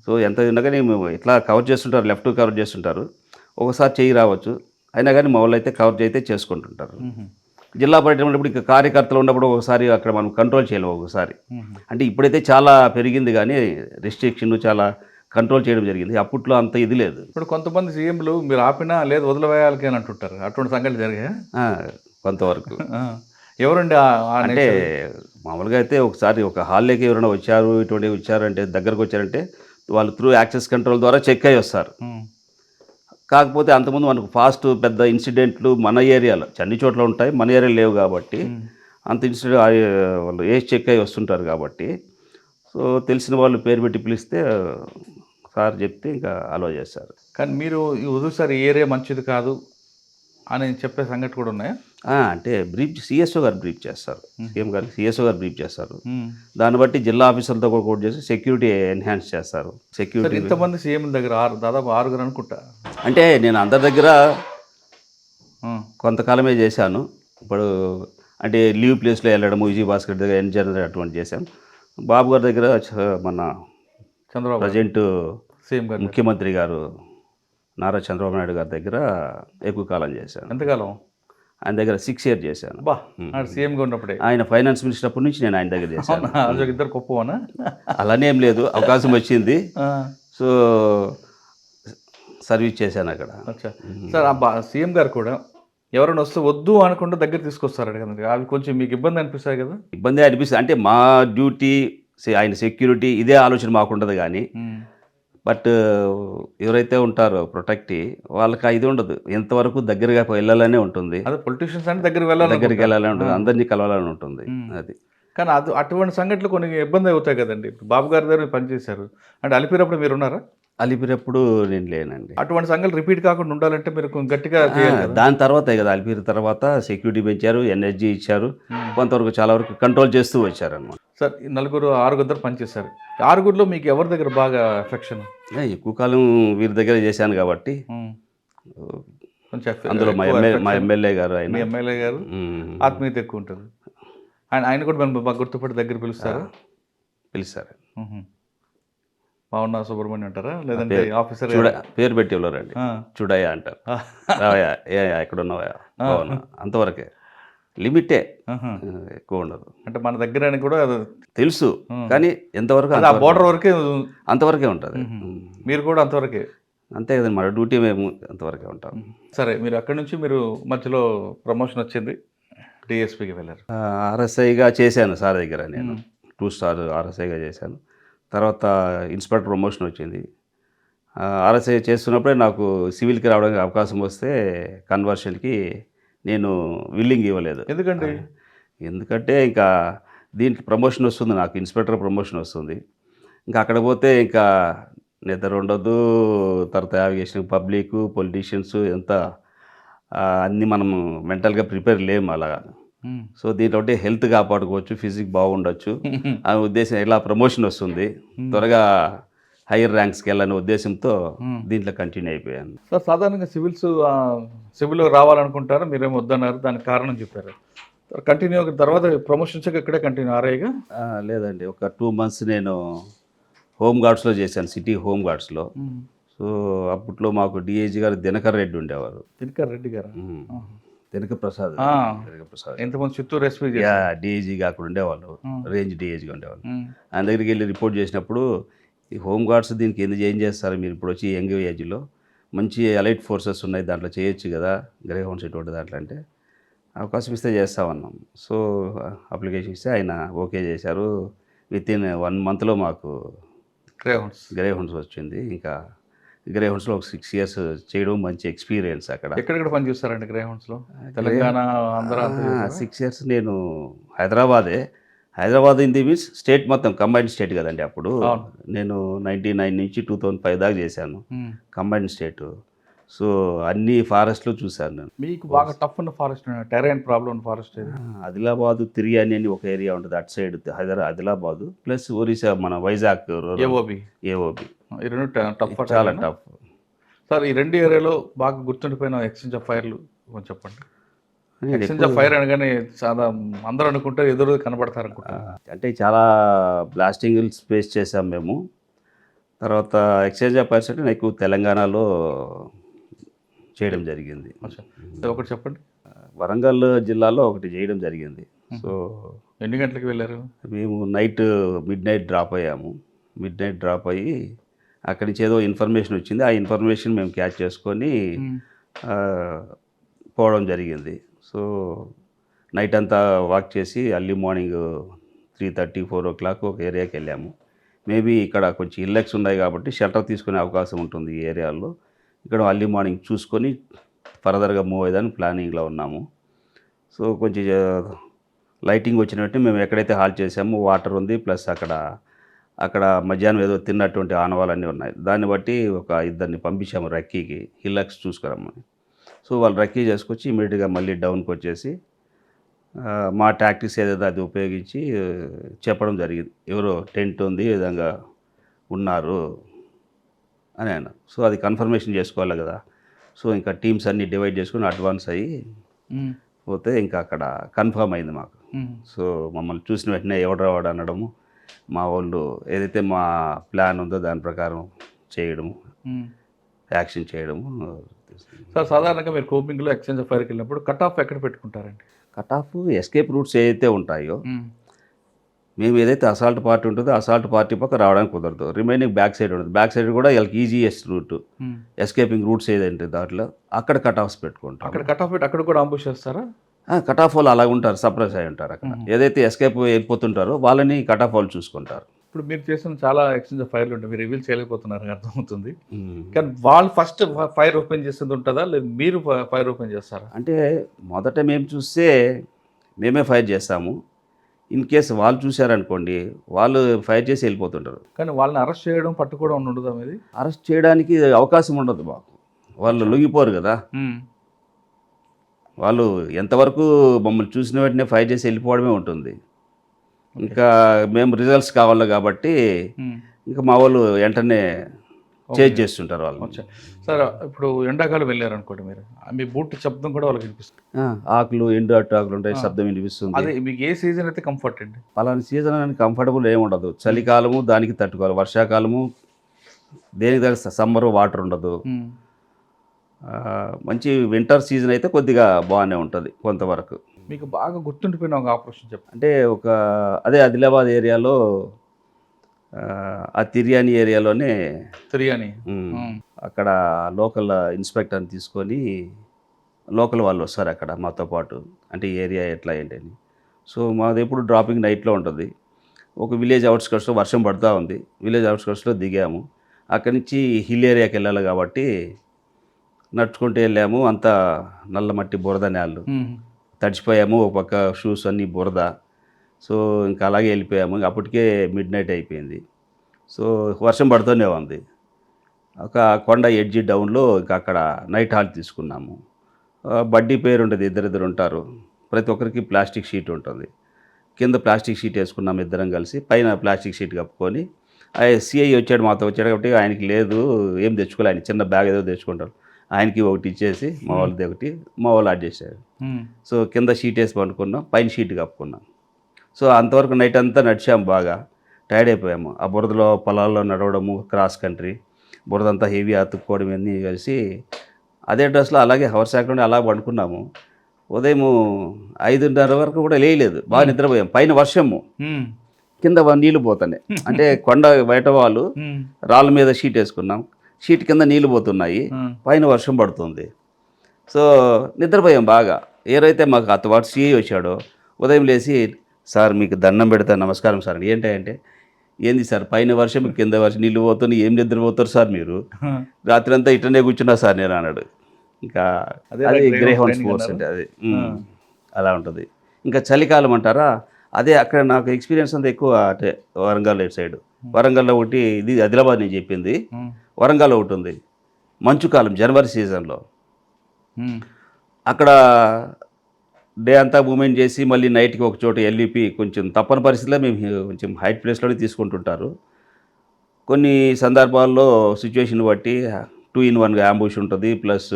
సో ఎంత ఉండగానే మేము ఇట్లా కవర్ చేస్తుంటారు, లెఫ్ట్ కవర్ చేస్తుంటారు, ఒకసారి చేయి రావచ్చు, అయినా కానీ మా వాళ్ళు అయితే కవర్ అయితే చేసుకుంటుంటారు. జిల్లా పర్యటన ఉన్నప్పుడు ఇక కార్యకర్తలు ఉన్నప్పుడు ఒకసారి అక్కడ మనం కంట్రోల్ చేయలేము ఒకసారి. అంటే ఇప్పుడైతే చాలా పెరిగింది, కానీ రెస్ట్రిక్షన్ చాలా కంట్రోల్ చేయడం జరిగింది. అప్పట్లో అంత ఇది లేదు. ఇప్పుడు కొంతమంది సీఎంలు మీరు ఆపినా లేదు వదిలివేయాలకి అని అంటుంటారు, అటువంటి సంఘటనలు జరిగాయా? కొంతవరకు. ఎవరండి? అంటే మామూలుగా అయితే ఒకసారి ఒక హాల్లోకి ఎవరైనా వచ్చారు, ఇటువంటి వచ్చారంటే దగ్గరకు వచ్చారంటే వాళ్ళు త్రూ యాక్సెస్ కంట్రోల్ ద్వారా చెక్ అయ్యి వస్తారు. కాకపోతే అంతకుముందు మనకు ఫాస్ట్ పెద్ద ఇన్సిడెంట్లు మన ఏరియాలో అన్ని చోట్ల ఉంటాయి, మన ఏరియాలో లేవు కాబట్టి అంత ఇన్సిడెంట్ వాళ్ళు ఏజ్ చెక్ అయ్యి వస్తుంటారు కాబట్టి, సో తెలిసిన వాళ్ళు పేరు పెట్టి పిలిస్తే సార్ చెప్తే ఇంకా అలో చేస్తారు. కానీ మీరు సార్ ఈ ఏరియా మంచిది కాదు అని చెప్పే సంగతి కూడా ఉన్నాయా? అంటే బ్రీఫ్ సిఎస్ఓ గారు బ్రీఫ్ చేస్తారు, సీఎం గారికి సిఎస్ఓ గారు బ్రీఫ్ చేస్తారు. దాన్ని బట్టి జిల్లా ఆఫీసర్లతో కూడా కోట్ చేసి సెక్యూరిటీ ఎన్హాన్స్ చేస్తారు. సెక్యూరిటీ ఇంతమంది సీఎం దగ్గర దాదాపు 6 అనుకుంటా. అంటే నేను అందరి దగ్గర కొంతకాలమే చేశాను. ఇప్పుడు అంటే లీవ్ ప్లేస్లో వెళ్ళడము, విజయ్ భాస్కర్ దగ్గర ఎన్జర్ అటువంటి చేశాను. బాబు గారి దగ్గర మన చంద్రబాబు ప్రజెంట్ సీఎం గారు ముఖ్యమంత్రి గారు నారా చంద్రబాబు నాయుడు గారి దగ్గర ఎక్కువ కాలం చేశాను. ఎంతకాలం? ఆయన దగ్గర 6 years చేశాను. సీఎంగా ఉన్నప్పుడే. ఆయన ఫైనాన్స్ మినిస్టర్ అప్పటి నుంచి నేను ఆయన దగ్గర చేశాను. ఇద్దరు గొప్పవనా? అలానే ఏం లేదు, అవకాశం వచ్చింది, సో సర్వీస్ చేశాను అక్కడ. సార్, సీఎం గారు కూడా ఎవరైనా వస్తే వద్దు అనుకుంటే దగ్గర తీసుకొస్తారు కదండి, అవి కొంచెం మీకు ఇబ్బంది అనిపిస్తాయి కదా? ఇబ్బంది అనిపిస్తుంది. అంటే మా డ్యూటీ ఆయన సెక్యూరిటీ ఇదే ఆలోచన మాకుండదు, కానీ బట్ ఎవరైతే ఉంటారో ప్రొటెక్టీ వాళ్ళకి ఇది ఉండదు, ఎంతవరకు దగ్గరగా వెళ్ళాలనే ఉంటుంది. అదే పొలిటీషియన్స్ అంటే దగ్గరికి వెళ్ళాలని ఉంటుంది, అందరినీ కలవాలని ఉంటుంది. అది కానీ అటువంటి సంఘటనలు కొన్ని ఇబ్బంది అవుతాయి కదండి. బాబు గారి దగ్గర పనిచేశారు అంటే అలిపినప్పుడు మీరు ఉన్నారా? అలిపినప్పుడు నేను లేనండి. అటువంటి సంఘటనలు రిపీట్ కాకుండా ఉండాలంటే మీరు గట్టిగా చేయాలి. దాని తర్వాతే కదా, అలిపిరి తర్వాత సెక్యూరిటీ పెంచారు, ఎనర్జీ ఇచ్చారు, కొంతవరకు చాలా వరకు కంట్రోల్ చేస్తూ వచ్చారు అనమాట. సార్, 6 పనిచేశారు. 6లో మీకు ఎవరి దగ్గర బాగా ఎఫెక్షన్? ఎక్కువ కాలం వీరి దగ్గర చేశాను కాబట్టి కొంచెం అందులో మా ఎమ్మెల్యే గారు, మీ ఎమ్మెల్యే గారు ఆత్మీయత ఎక్కువ ఉంటుంది. ఆయన కూడా మేము బాగా గుర్తుపట్టి దగ్గర పిలుస్తారు. బాగున్నా సుబ్రహ్మణ్యం అంటారా, లేదంటే ఆఫీసర్ పేరు పెట్టి ఎవరండి చూడయ్యా అంటారు, రావయ్యా, ఎక్కడ ఉన్నావా, బాగున్నా, అంతవరకే. లిమిటే, ఆహా. ఎక్కువ ఉండదు. అంటే మన దగ్గర అని కూడా అది తెలుసు కానీ ఎంతవరకు ఆ బోర్డర్ వరకే అంతవరకే ఉంటుంది. మీరు కూడా అంతవరకే. అంతే కదండి, మన డ్యూటీ మేము అంతవరకే ఉంటాం. సరే, మీరు అక్కడి నుంచి మీరు మధ్యలో ప్రమోషన్ వచ్చింది, డిఎస్పీకి వెళ్ళారు. ఆర్ఎస్ఐగా చేశాను సార్ దగ్గర నేను. 2 స్టార్ ఆర్ఎస్ఐగా చేశాను. తర్వాత ఇన్స్పెక్టర్ ప్రమోషన్ వచ్చింది. ఆర్ఎస్ఐ చేస్తున్నప్పుడే నాకు సివిల్కి రావడానికి అవకాశం వస్తే కన్వర్షన్కి నేను విల్లింగ్ ఇవ్వలేదు. ఎందుకండి? ఎందుకంటే ఇంకా దీంట్లో ప్రమోషన్ వస్తుంది, నాకు ఇన్స్పెక్టర్ ప్రమోషన్ వస్తుంది. ఇంకా అక్కడ పోతే ఇంకా నిద్ర ఉండదు. తర్వాత యావిగేషన్, పబ్లిక్, పొలిటీషియన్స్ ఎంత అన్నీ మనం మెంటల్గా ప్రిపేర్ లేము అలాగా. సో దీంట్లో హెల్త్ కాపాడుకోవచ్చు, ఫిజిక్ బాగుండొచ్చు అనే ఉద్దేశం, ఇలా ప్రమోషన్ వస్తుంది, త్వరగా హైయర్ ర్యాంక్స్కి వెళ్ళనే ఉద్దేశంతో దీంట్లో కంటిన్యూ అయిపోయాను. సార్, సాధారణంగా సివిల్లో రావాలనుకుంటారు, మీరేమో వద్దన్నారు, దానికి కారణం చెప్పారు. కంటిన్యూ తర్వాత ప్రమోషన్స్ ఇక్కడే కంటిన్యూ ఆర్ఐగా? లేదండి, ఒక 2 months నేను హోమ్ గార్డ్స్లో చేశాను, సిటీ హోమ్ గార్డ్స్లో. సో అప్పట్లో మాకు డిఐజీ గారు దినకర్ రెడ్డి ఉండేవారు. దినకర్ రెడ్డి గారు? దినకర్ ప్రసాద్. ఎంతమంది చిత్తూరు ఎస్పీ డిఐజీగా అక్కడ ఉండేవాళ్ళు, రేంజ్ డిఐజీగా ఉండేవాళ్ళు. ఆయన దగ్గరికి వెళ్ళి రిపోర్ట్ చేసినప్పుడు, ఈ హోమ్ గార్డ్స్ దీనికి ఎందుకు ఏం చేస్తారు మీరు, ఇప్పుడు వచ్చి యంగ్ ఏజ్లో మంచి అలైట్ ఫోర్సెస్ ఉన్నాయి, దాంట్లో చేయొచ్చు కదా, గ్రే హౌన్స్ ఎటువంటి దాంట్లో అంటే అవకాశం ఇస్తే చేస్తామన్నాం. సో అప్లికేషన్ ఇస్తే ఆయన ఓకే చేశారు. వితిన్ 1 monthలో మాకు గ్రే హౌన్స్ వచ్చింది. ఇంకా గ్రే హౌన్స్లో ఒక 6 years చేయడం మంచి ఎక్స్పీరియన్స్. అక్కడ ఎక్కడెక్కడ పని చేస్తారండి గ్రే హౌన్స్లో? తెలంగాణ, ఆంధ్ర? 6 years నేను Hyderabad in the means state మొత్తం, కంబైన్డ్ స్టేట్ కదండి అప్పుడు. నేను 99 నుంచి 2005 దాకా చేశాను కంబైన్డ్ స్టేట్. సో అన్ని ఫారెస్ట్లు చూశాను నేను. మీకు బాగా టఫ్ ఉన్న ఫారెస్ట్, టెరైన్ ప్రాబ్లం ఉన్న ఫారెస్ట్ ఏది? ఆదిలాబాదు, తిరియాని అని ఒక ఏరియా ఉంటుంది అటు సైడ్, ఆదిలాబాదు ప్లస్ ఒరిస్సా, మన వైజాగ్ ఏఓబి. ఈ రెండు టఫ్, చాలా టఫ్. సార్, ఈ 2 ఏరియాలో బాగా గుర్తుండిపోయిన ఎక్స్చేంజ్ ఆఫ్ ఫైర్లు కొంచెం చెప్పండి. ఎక్స్చేంజ్ ఆఫ్ ఫైర్ అనగానే చాలా అందరూ అనుకుంటారు, ఎదురు కనబడతారు అనుకుంటారు. అంటే చాలా బ్లాస్టింగ్ ఫేస్ చేసాం మేము. తర్వాత ఎక్స్చేంజ్ ఆఫ్ ఫైర్స్ అంటే నాకు తెలంగాణలో చేయడం జరిగింది. ఒకటి చెప్పండి. వరంగల్ జిల్లాలో ఒకటి చేయడం జరిగింది. సో ఎన్ని గంటలకు వెళ్ళారు? మేము మిడ్ నైట్ డ్రాప్ అయ్యాము. మిడ్ నైట్ డ్రాప్ అయ్యి అక్కడి నుంచి ఏదో ఇన్ఫర్మేషన్ వచ్చింది, ఆ ఇన్ఫర్మేషన్ మేము క్యాచ్ చేసుకొని పోవడం జరిగింది. సో నైట్ అంతా వాక్ చేసి అర్లీ మార్నింగ్ 3:30, 4 o'clock ఒక ఏరియాకి వెళ్ళాము. మేబీ ఇక్కడ కొంచెం ఇల్లెక్స్ ఉన్నాయి కాబట్టి షెల్టర్ తీసుకునే అవకాశం ఉంటుంది ఈ ఏరియాలో. ఇక్కడ అర్లీ మార్నింగ్ చూసుకొని ఫర్దర్గా మూవ్ అయ్యేదాన్ని ప్లానింగ్లో ఉన్నాము. సో కొంచెం లైటింగ్ వచ్చిన వెంటనే మేము ఎక్కడైతే హాల్ట్ చేసామో వాటర్ ఉంది, ప్లస్ అక్కడ మధ్యాహ్నం ఏదో తిన్నటువంటి ఆనవాళ్ళన్నీ ఉన్నాయి. దాన్ని బట్టి ఒక 2 పంపించాము రక్కీకి, హిల్లక్స్ చూసుకురమ్మని. సో వాళ్ళు రక్కీ చేసుకొచ్చి ఇమీడియట్గా మళ్ళీ డౌన్కి వచ్చేసి మా టాక్టిక్స్ ఏదైతే అది ఉపయోగించి చెప్పడం జరిగింది, ఎవరో టెంట్ ఉంది, ఈ విధంగా ఉన్నారు అని ఆయన. సో అది కన్ఫర్మేషన్ చేసుకోవాలి కదా. సో ఇంకా టీమ్స్ అన్నీ డివైడ్ చేసుకుని అడ్వాన్స్ అయ్యి పోతే ఇంకా అక్కడ కన్ఫర్మ్ అయింది మాకు. సో మమ్మల్ని చూసిన వెంటనే ఎవడు అనడము, మా వాళ్ళు ఏదైతే మా ప్లాన్ ఉందో దాని ప్రకారం చేయడము, యాక్షన్ చేయడము. సార్, సాధారణంగా మీరు కోపింగ్లో ఎక్స్చేంజ్ ఆఫ్ ఫైర్కి వెళ్ళినప్పుడు కట్ ఆఫ్ ఎక్కడ పెట్టుకుంటారండి? కట్ ఆఫ్ ఎస్కేప్ రూట్స్ ఏదైతే ఉంటాయో, మేము ఏదైతే అసాల్ట్ పార్టీ ఉంటుందో అసాల్ట్ పార్టీ పక్క రావడానికి కుదరదు. రిమైనింగ్ బ్యాక్ సైడ్ ఉంటుంది, బ్యాక్ సైడ్ కూడా వీళ్ళకి ఈజీయెస్ట్ రూట్, ఎస్కేపింగ్ రూట్స్ ఏదంటే దాంట్లో అక్కడ కట్ ఆఫ్స్ పెట్టుకుంటాం. అక్కడ కట్ ఆఫ్ పెట్టి అక్కడ కూడా అంబుష్ చేస్తారా? కట్ ఆఫ్ వాళ్ళు అలా ఉంటారు, సప్రెస్ అయి ఉంటారు. అక్కడ ఏదైతే ఎస్కేప్ వెళ్ళిపోతుంటారో వాళ్ళని కట్ ఆఫ్ వాళ్ళు చూసుకుంటారు. ఇప్పుడు మీరు చేసిన చాలా ఎక్స్చేంజ్ ఆఫ్ ఫైర్లు ఉంటాయి, మీరు రివీల్ చేయలేకపోతున్నారు అర్థమవుతుంది. కానీ వాళ్ళు ఫస్ట్ ఫైర్ ఓపెన్ చేసేది ఉంటుందా, లేదు మీరు ఫైర్ ఓపెన్ చేస్తారా? అంటే మొదట మేము చూస్తే మేమే ఫైర్ చేస్తాము. ఇన్ కేసు వాళ్ళు చూశారనుకోండి, వాళ్ళు ఫైర్ చేసి వెళ్ళిపోతుంటారు. కానీ వాళ్ళని అరెస్ట్ చేయడం, పట్టుకోవడం ఉండదు. మీది అరెస్ట్ చేయడానికి అవకాశం ఉండదు మాకు, వాళ్ళు లొంగిపోరు కదా. వాళ్ళు ఎంతవరకు మమ్మల్ని చూసిన వెంటనే ఫైర్ చేసి వెళ్ళిపోవడమే ఉంటుంది. ఇంకా మేము రిజల్ట్స్ కావాలి కాబట్టి ఇంకా మా వాళ్ళు వెంటనే చేంజ్ చేస్తుంటారు వాళ్ళు. సార్, ఇప్పుడు ఎండాకాలం వెళ్ళారు అనుకోండి, మీరు మీ బూట్ శబ్దం కూడా వాళ్ళకి వినిపిస్తుంది. ఆకులు, ఎండు అట్టు ఆకులు ఉంటాయి, శబ్దం వినిపిస్తుంది. అదే మీకు ఏ సీజన్ అయితే కంఫర్ట్ అండి? పలానా సీజన్ అని కంఫర్టబుల్ ఏమి ఉండదు. చలికాలము దానికి తట్టుకోవాలి, వర్షాకాలము దేనికి దగ్గర సమ్మర్ వాటర్ ఉండదు. మంచి వింటర్ సీజన్ అయితే కొద్దిగా బాగానే ఉంటుంది కొంతవరకు. మీకు బాగా గుర్తుండిపోయిన ఒక ఆపరేషన్ చెప్పండి. అంటే అదే ఆదిలాబాద్ ఏరియాలో ఆ తిర్యాని ఏరియాలోనే తిరియాని. అక్కడ లోకల్ ఇన్స్పెక్టర్ని తీసుకొని లోకల్ వాళ్ళు వస్తారు అక్కడ మాతో పాటు, అంటే ఏరియా ఎట్లా ఏంటని. సో మాది ఎప్పుడు డ్రాపింగ్ నైట్లో ఉంటుంది. ఒక విలేజ్ అవుట్స్కట్స్లో వర్షం పడుతూ ఉంది. విలేజ్ అవుట్స్కట్స్లో దిగాము. అక్కడి నుంచి హిల్ ఏరియాకి వెళ్ళాలి కాబట్టి నడుచుకుంటూ వెళ్ళాము. అంతా నల్ల మట్టి బురద నేళ్ళు, తడిచిపోయాము. ఒక పక్క షూస్ అన్నీ బురద. సో ఇంకా అలాగే వెళ్ళిపోయాము. అప్పటికే మిడ్ నైట్ అయిపోయింది. సో వర్షం పడుతూనే ఉంది. ఒక కొండ ఎడ్జి డౌన్లో ఇంకా అక్కడ నైట్ హాల్ట్ తీసుకున్నాము. బడ్డీ పేరు ఉంటుంది, ఇద్దరిద్దరు ఉంటారు. ప్రతి ఒక్కరికి ప్లాస్టిక్ షీట్ ఉంటుంది. కింద ప్లాస్టిక్ షీట్ వేసుకున్నాము ఇద్దరం కలిసి, పైన ప్లాస్టిక్ షీట్ కప్పుకొని. సిఐ వచ్చాడు, మాతో వచ్చాడు కాబట్టి ఆయనకి లేదు, ఏం తెచ్చుకోవాలి, ఆయన చిన్న బ్యాగ్ ఏదో తెచ్చుకుంటారు. ఆయనకి ఒకటి ఇచ్చేసి మా వాళ్ళది ఒకటి, మా వాళ్ళు యాడ్ చేశారు. సో కింద షీట్ వేసి పండుకున్నాం, పైన షీట్ కప్పుకున్నాం. సో అంతవరకు నైట్ అంతా నడిచాము, బాగా టైర్డ్ అయిపోయాము. ఆ బురదలో పొలాల్లో నడవడము, క్రాస్ కంట్రీ, బురదంతా హెవీ అతుక్కోవడం అన్నీ కలిసి అదే డ్రెస్లో అలాగే హవర్ శాఖలోనే అలా పండుకున్నాము. ఉదయం 5:30 వరకు కూడా లేయలేదు, బాగా నిద్రపోయాం. పైన వర్షము, కింద నీళ్లు పోతున్నాయి. అంటే కొండ బయట వాళ్ళు రాళ్ళ మీద షీట్ వేసుకున్నాం, షీట్ కింద నీళ్లు పోతున్నాయి, పైన వర్షం పడుతుంది. సో నిద్రపోయాం బాగా. ఏదైతే మాకు అతవాడు సిఐ వచ్చాడో ఉదయం లేచి, సార్ మీకు దండం పెడతా, నమస్కారం సార్. ఏంటంటే, ఏంది సార్ పైన వర్షం కింద వర్షం నీళ్ళు పోతున్నాయి, ఏం నిద్రపోతారు సార్ మీరు, రాత్రి అంతా ఇట్లనే కూర్చున్నా సార్ నేను అన్నాడు. ఇంకా అది గ్రే హౌన్స్ ఫోర్స్ అంటే అది అలా ఉంటుంది. ఇంకా చలికాలం అంటారా, అదే అక్కడ నాకు ఎక్స్పీరియన్స్ అంతా ఎక్కువ. అంటే వరంగల్ సైడ్, వరంగల్లో ఒకటి, ఇది ఆదిలాబాద్ నేను చెప్పింది, వరంగల్ ఒకటి ఉంది. మంచుకాలం జనవరి సీజన్లో అక్కడ డే అంతా మూమెంట్ చేసి మళ్ళీ నైట్కి ఒక చోట ఎల్ఈపి కొంచెం తప్పని పరిస్థితిలో మేము కొంచెం హైట్ ప్లేస్లోనే తీసుకుంటుంటారు. కొన్ని సందర్భాల్లో సిచ్యువేషన్ బట్టి 2-in-1 అంబుష్ ఉంటుంది, ప్లస్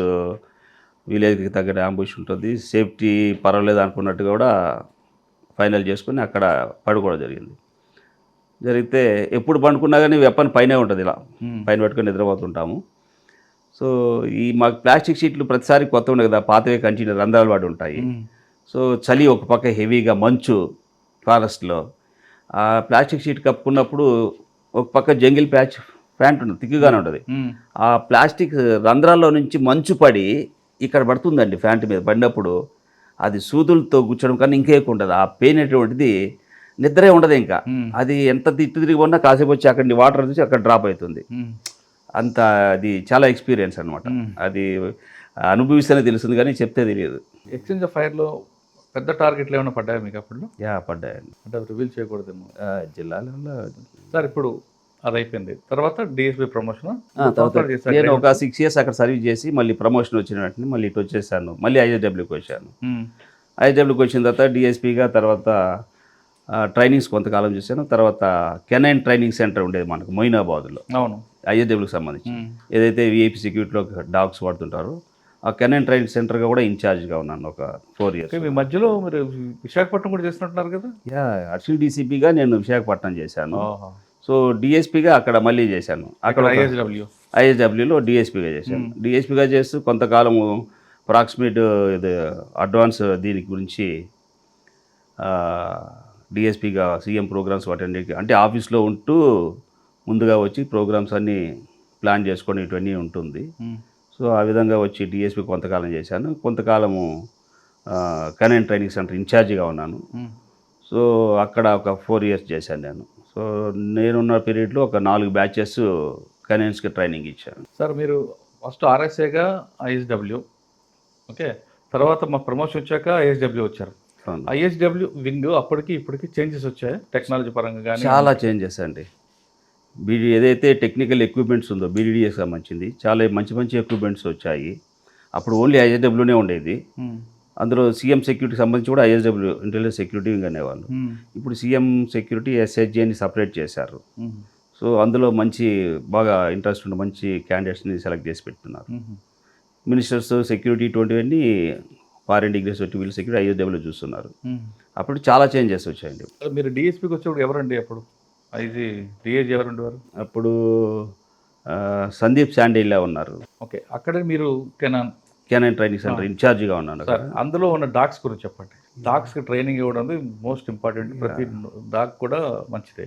విలేజ్కి తగ్గ అంబుష్ ఉంటుంది. సేఫ్టీ పర్వాలేదు అనుకున్నట్టుగా కూడా ఫైనల్ చేసుకుని అక్కడ పడుకోవడం జరిగితే ఎప్పుడు పండుకున్నా కానీ వెపన్ పైనే ఉంటుంది, ఇలా పైన పెట్టుకొని నిద్రపోతుంటాము. సో మాకు ప్లాస్టిక్ షీట్లు ప్రతిసారి కొత్త ఉండదు కదా, పాతవే కంటిన్యూ రంధ్రాలు పడి ఉంటాయి. సో చలి ఒక పక్క హెవీగా, మంచు ఫారెస్ట్లో, ఆ ప్లాస్టిక్ షీట్ కప్పుకున్నప్పుడు ఒక పక్క జంగిల్ ప్యాంట్ ఉంటుంది, తిక్కుగానే ఉంటుంది. ఆ ప్లాస్టిక్ రంధ్రాల్లో నుంచి మంచు పడి ఇక్కడ పడుతుందండి, ప్యాంట్ మీద పడినప్పుడు అది సూదులతో గుచ్చడం కన్నా ఇంకే ఎక్కువ ఉంటుంది. ఆ పెయిన్ అటువంటిది నిద్రే ఉండదు ఇంకా. అది ఎంత తిరిగి ఉన్నా కాసేపు వచ్చి అక్కడి వాటర్ చూసి అక్కడ డ్రాప్ అవుతుంది. అంత అది చాలా ఎక్స్పీరియన్స్ అనమాట. అది అనుభవిస్తేనే తెలుస్తుంది కానీ చెప్తే తెలియదు. ఎక్స్చేంజ్ ఆఫ్ ఫైర్లో పెద్ద టార్గెట్లు ఏమైనా పడ్డాయా మీకు అప్పుడు? పడ్డాయండి. అంటే రివీల్ చేయకూడదేమో జిల్లాలో. సార్ ఇప్పుడు అది అయిపోయింది, తర్వాత డిఎస్పీ ప్రమోషన్. తర్వాత నేను ఒక 6 years అక్కడ సర్వీస్ చేసి మళ్ళీ ప్రమోషన్ వచ్చిన వెంటనే మళ్ళీ ఇటు వచ్చేసాను. మళ్ళీ ఐఎస్డబ్ల్యూకి వచ్చాను. ఐఎస్డబ్ల్యూకి వచ్చిన తర్వాత డిఎస్పీగా, తర్వాత ట్రైనింగ్స్ కొంతకాలం చేశాను. తర్వాత కెనైన్ ట్రైనింగ్ సెంటర్ ఉండేది మనకు మొయినాబాద్లో, అవును, ఐఎస్డబ్ల్యూకి సంబంధించి. ఏదైతే విఐపి సెక్యూరిటీలో డాగ్స్ వాడుతుంటారో ఆ కెనైన్ ట్రైనింగ్ సెంటర్గా కూడా ఇన్ఛార్జ్గా ఉన్నాను ఒక 4 years. మీ మధ్యలో మీరు విశాఖపట్నం కూడా చేస్తున్నారు కదా? అడిషనల్ డీసీపీగా నేను విశాఖపట్నం చేశాను. సో డిఎస్పీగా అక్కడ మళ్ళీ చేశాను. అక్కడ ఐఎస్డబ్ల్యూలో డిఎస్పీగా చేశాను. డిఎస్పీగా చేస్తూ కొంతకాలము ప్రాక్సిమేట్ ఇది అడ్వాన్స్ దీని గురించి డిఎస్పీగా సీఎం ప్రోగ్రామ్స్ అటెండ్, అంటే ఆఫీస్లో ఉంటూ ముందుగా వచ్చి ప్రోగ్రామ్స్ అన్నీ ప్లాన్ చేసుకొని ఇవన్నీ ఉంటుంది. సో ఆ విధంగా వచ్చి డిఎస్పీ కొంతకాలం చేశాను. కొంతకాలము కెనైన్ ట్రైనింగ్ సెంటర్ ఇన్ఛార్జిగా ఉన్నాను. సో అక్కడ ఒక 4 years చేశాను నేను. సో నేనున్న పీరియడ్లో ఒక 4 batches కెనైన్స్కి ట్రైనింగ్ ఇచ్చాను. సార్ మీరు ఫస్ట్ ఆర్ఎస్ఏగా ఐఎస్డబ్ల్యూ, ఓకే, తర్వాత మా ప్రమోషన్ వచ్చాక ఐఎస్డబ్ల్యూ వచ్చారు. ఐఎస్డబ్ల్యూ వింగ్ అప్పటికి ఇప్పటికి చేంజెస్ వచ్చాయి టెక్నాలజీ పరంగా కానీ? చాలా చేంజెస్ అండి. ఏదైతే టెక్నికల్ ఎక్విప్మెంట్స్ ఉందో బీడీడీఎస్ సంబంధించింది చాలా మంచి మంచి ఎక్విప్మెంట్స్ వచ్చాయి. అప్పుడు ఓన్లీ ఐఎస్డబ్ల్యూనే ఉండేది. అందులో సీఎం సెక్యూరిటీకి సంబంధించి కూడా ఐఎస్డబ్ల్యూ ఇంటెలిజెన్స్ సెక్యూరిటీ వింగ్ అనేవాళ్ళు. ఇప్పుడు సీఎం సెక్యూరిటీ ఎస్హెచ్జి అని సపరేట్ చేశారు. సో అందులో మంచి బాగా ఇంట్రెస్ట్ ఉన్న మంచి క్యాండిడేట్స్ని సెలెక్ట్ చేసి పెట్టున్నారు. మినిస్టర్స్ సెక్యూరిటీ ఇటువంటివన్నీ ఫారెన్ డిగ్రీస్ వీళ్ళు సెక్యూరిటీ ఐఎస్డబ్ల్యూ చూస్తున్నారు. అప్పుడు చాలా చేంజెస్ వచ్చాయండి. మీరు డిఎస్పీకి వచ్చేప్పుడు ఎవరండి అప్పుడు? ఐజీ డిఐజీ ఎవరు ఉండేవారు అప్పుడు? సందీప్ శాండిల్లా ఉన్నారు. ఓకే, అక్కడే మీరు కేనైన్ ట్రైనింగ్ సెంటర్ ఇన్ఛార్జిగా ఉన్నాను. సార్ అందులో ఉన్న డాగ్స్ గురించి చెప్పండి. డాగ్స్కి ట్రైనింగ్ ఇవ్వడం మోస్ట్ ఇంపార్టెంట్, ప్రతి డాగ్ కూడా మంచిదే.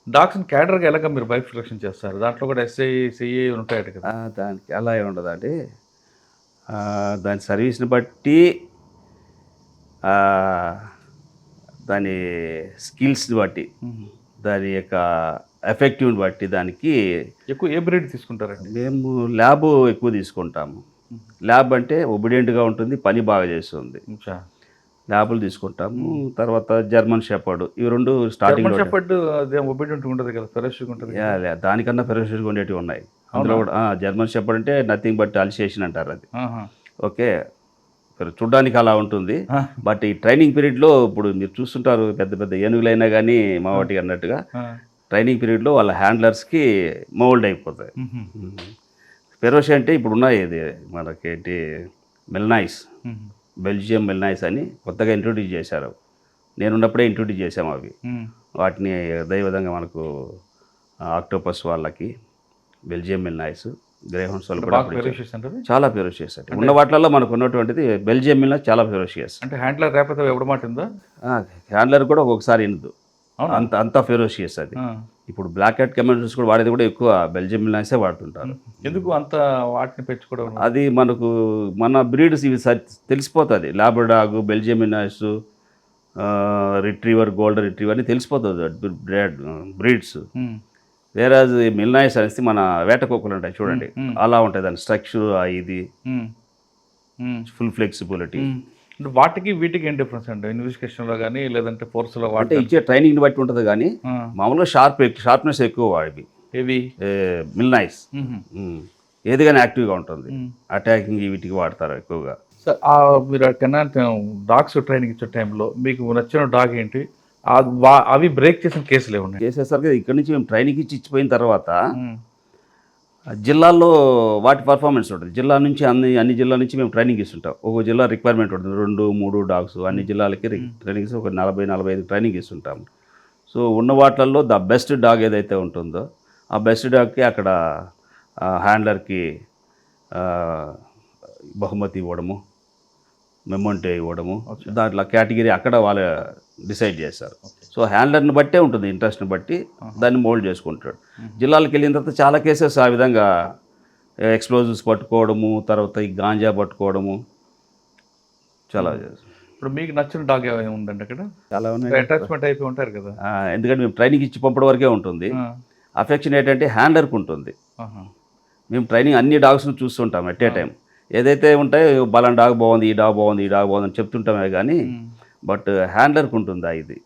డాగ్స్ని క్యాడర్గా ఎలాగ మీరు బైఫికేషన్ చేస్తారు? దాంట్లో కూడా ఎస్ఐ సిఐ ఉంటాయట కదా. దానికి అలా ఉండదు అంటే దాని సర్వీస్ని బట్టి దాని స్కిల్స్ని బట్టి దాని యొక్క ఎఫెక్టివ్ని బట్టి దానికి ఎక్కువ ఏ బ్రీడ్ తీసుకుంటారండి? మేము ల్యాబ్ ఎక్కువ తీసుకుంటాము. ల్యాబ్ అంటే ఒబిడియంట్గా ఉంటుంది, పని బాగా చేస్తుంది. ల్యాబులు తీసుకుంటాము. తర్వాత జర్మన్ షెపర్డ్, ఇవి రెండు స్టార్టింగ్. షెపర్డ్ ఒబిడియంట్ ఉంటుంది కదా, ఫెరోషియస్గా ఉంటుంది. దానికన్నా ఫెరోషియస్గా ఉండేటివి ఉన్నాయి అందులో కూడా. జర్మన్ షెపర్డ్ అంటే నథింగ్ బట్ అలిసియేషన్ అంటారు అది. ఓకే, చూడ్డానికి అలా ఉంటుంది. బట్ ఈ ట్రైనింగ్ పీరియడ్లో ఇప్పుడు మీరు చూస్తుంటారు, పెద్ద పెద్ద ఏనుగులైనా కానీ మా వాటికి అన్నట్టుగా ట్రైనింగ్ పీరియడ్లో వాళ్ళ హ్యాండ్లర్స్కి మోల్డ్ అయిపోతాయి. ఫెరోషి అంటే ఇప్పుడు ఉన్నాయి, ఇది మనకేంటి మెల్నాయిస్, బెల్జియం మెల్నాయిస్ అని కొత్తగా ఇంట్రొడ్యూస్ చేశారు. నేనున్నప్పుడే ఇంట్రొడ్యూస్ చేసాము అవి. వాటిని అదేవిధంగా మనకు ఆక్టోపస్ వాళ్ళకి బెల్జియం మెల్నాయిస్, గ్రేహౌండ్స్ వాళ్ళు కూడా చాలా ఫెరోషియస్. అంటే ఉన్న వాటిల్లో మనకు ఉన్నటువంటిది బెల్జియం మెల్నాయిస్ చాలా ఫెరోషియస్. అంటే హ్యాండ్లర్ రేపటి ఎవడ మాట ఉందా? హ్యాండ్లర్ కూడా ఒక్కొక్కసారి వినదు, అంత ఫెరోషియస్ అది. ఇప్పుడు బ్లాక్ హ్యాట్ కమాండర్స్ కూడా వాడేది కూడా ఎక్కువ బెల్జియం మెల్నాయిసే వాడుతుంటారు. ఎందుకు అంత వాటిని పెంచుకోవడం? అది మనకు మన బ్రీడ్స్ ఇవి తెలిసిపోతుంది. లాబ్రడాగ్, బెల్జియం మెల్నాయిస్, రిట్రీవర్, గోల్డెన్ రిట్రీవర్ అని తెలిసిపోతుంది బ్రీడ్స్. వేరే మెల్నాయిస్ అనేసి మన వేట కుక్కలు ఉంటాయి చూడండి, అలా ఉంటాయి దాని స్ట్రక్చర్. ఇది ఫుల్ ఫ్లెక్సిబిలిటీ. వాటికి వీటికి ఏం డిఫరెన్స్ అండి? ఇన్వెస్టిగేషన్లో కానీ లేదంటే ఫోర్స్లో అంటే ఇచ్చే ట్రైనింగ్ని బట్టి ఉంటుంది. కానీ మామూలుగా షార్ప్నెస్ ఎక్కువ వాడివి. ఏవి? మిల్నాయిస్ ఏది కానీ యాక్టివ్గా ఉంటుంది. అటాకింగ్ వీటికి వాడతారు ఎక్కువగా. సార్ మీరు కన్నా డాగ్స్ ట్రైనింగ్ ఇచ్చే టైంలో మీకు నచ్చిన డాగ్ ఏంటి? అవి బ్రేక్ చేసిన కేసులు ఏమున్నాయి? చేసేసరికి ఇక్కడ నుంచి మేము ట్రైనింగ్ ఇచ్చిపోయిన తర్వాత జిల్లాల్లో వాటి పర్ఫార్మెన్స్ ఉంటుంది. జిల్లా నుంచి అన్ని జిల్లాల నుంచి మేము ట్రైనింగ్ ఇస్తుంటాం. ఒక జిల్లా రిక్వైర్మెంట్ ఉంటుంది, 2-3 డాగ్స్. అన్ని జిల్లాలకి ట్రైనింగ్స్ ఒక 40-45 ట్రైనింగ్ ఇస్తుంటాం. సో ఉన్న వాటిల్లో ద బెస్ట్ డాగ్ ఏదైతే ఉంటుందో ఆ బెస్ట్ డాగ్కి అక్కడ హ్యాండ్లర్కి బహుమతి ఇవ్వడము, మెమోంటో ఇవ్వడము, దాంట్లో కేటగిరీ అక్కడ వాళ్ళు డిసైడ్ చేస్తారు. సో హ్యాండ్లర్ని బట్టే ఉంటుంది, ఇంట్రెస్ట్ని బట్టి దాన్ని మోల్డ్ చేసుకుంటాడు. జిల్లాలకు వెళ్ళిన తర్వాత చాలా కేసెస్ ఆ విధంగా ఎక్స్ప్లోజివ్స్ పట్టుకోవడము, తర్వాత ఈ గాంజా పట్టుకోవడము చాలా. ఇప్పుడు మీకు నచ్చిన డాగ్ ఉందండి అక్కడ? చాలా ఉన్నాయి. అటాచ్మెంట్ అయిపోయి ఉంటారు కదా. ఎందుకంటే మేము ట్రైనింగ్ ఇచ్చి పంపడం వరకే ఉంటుంది. అఫెక్షన్ ఏంటంటే హ్యాండ్లర్కి ఉంటుంది. మేము ట్రైనింగ్ అన్ని డాగ్స్ను చూస్తుంటాం ఎట్ ఏ టైం. ఏదైతే ఉంటాయో బలం డాగ్ బాగుంది, ఈ డాగ్ బాగుంది, ఈ డాగ్ బాగుంది అని చెప్తుంటామే కానీ బట్ హ్యాండ్లర్కి ఉంటుందా ఇది.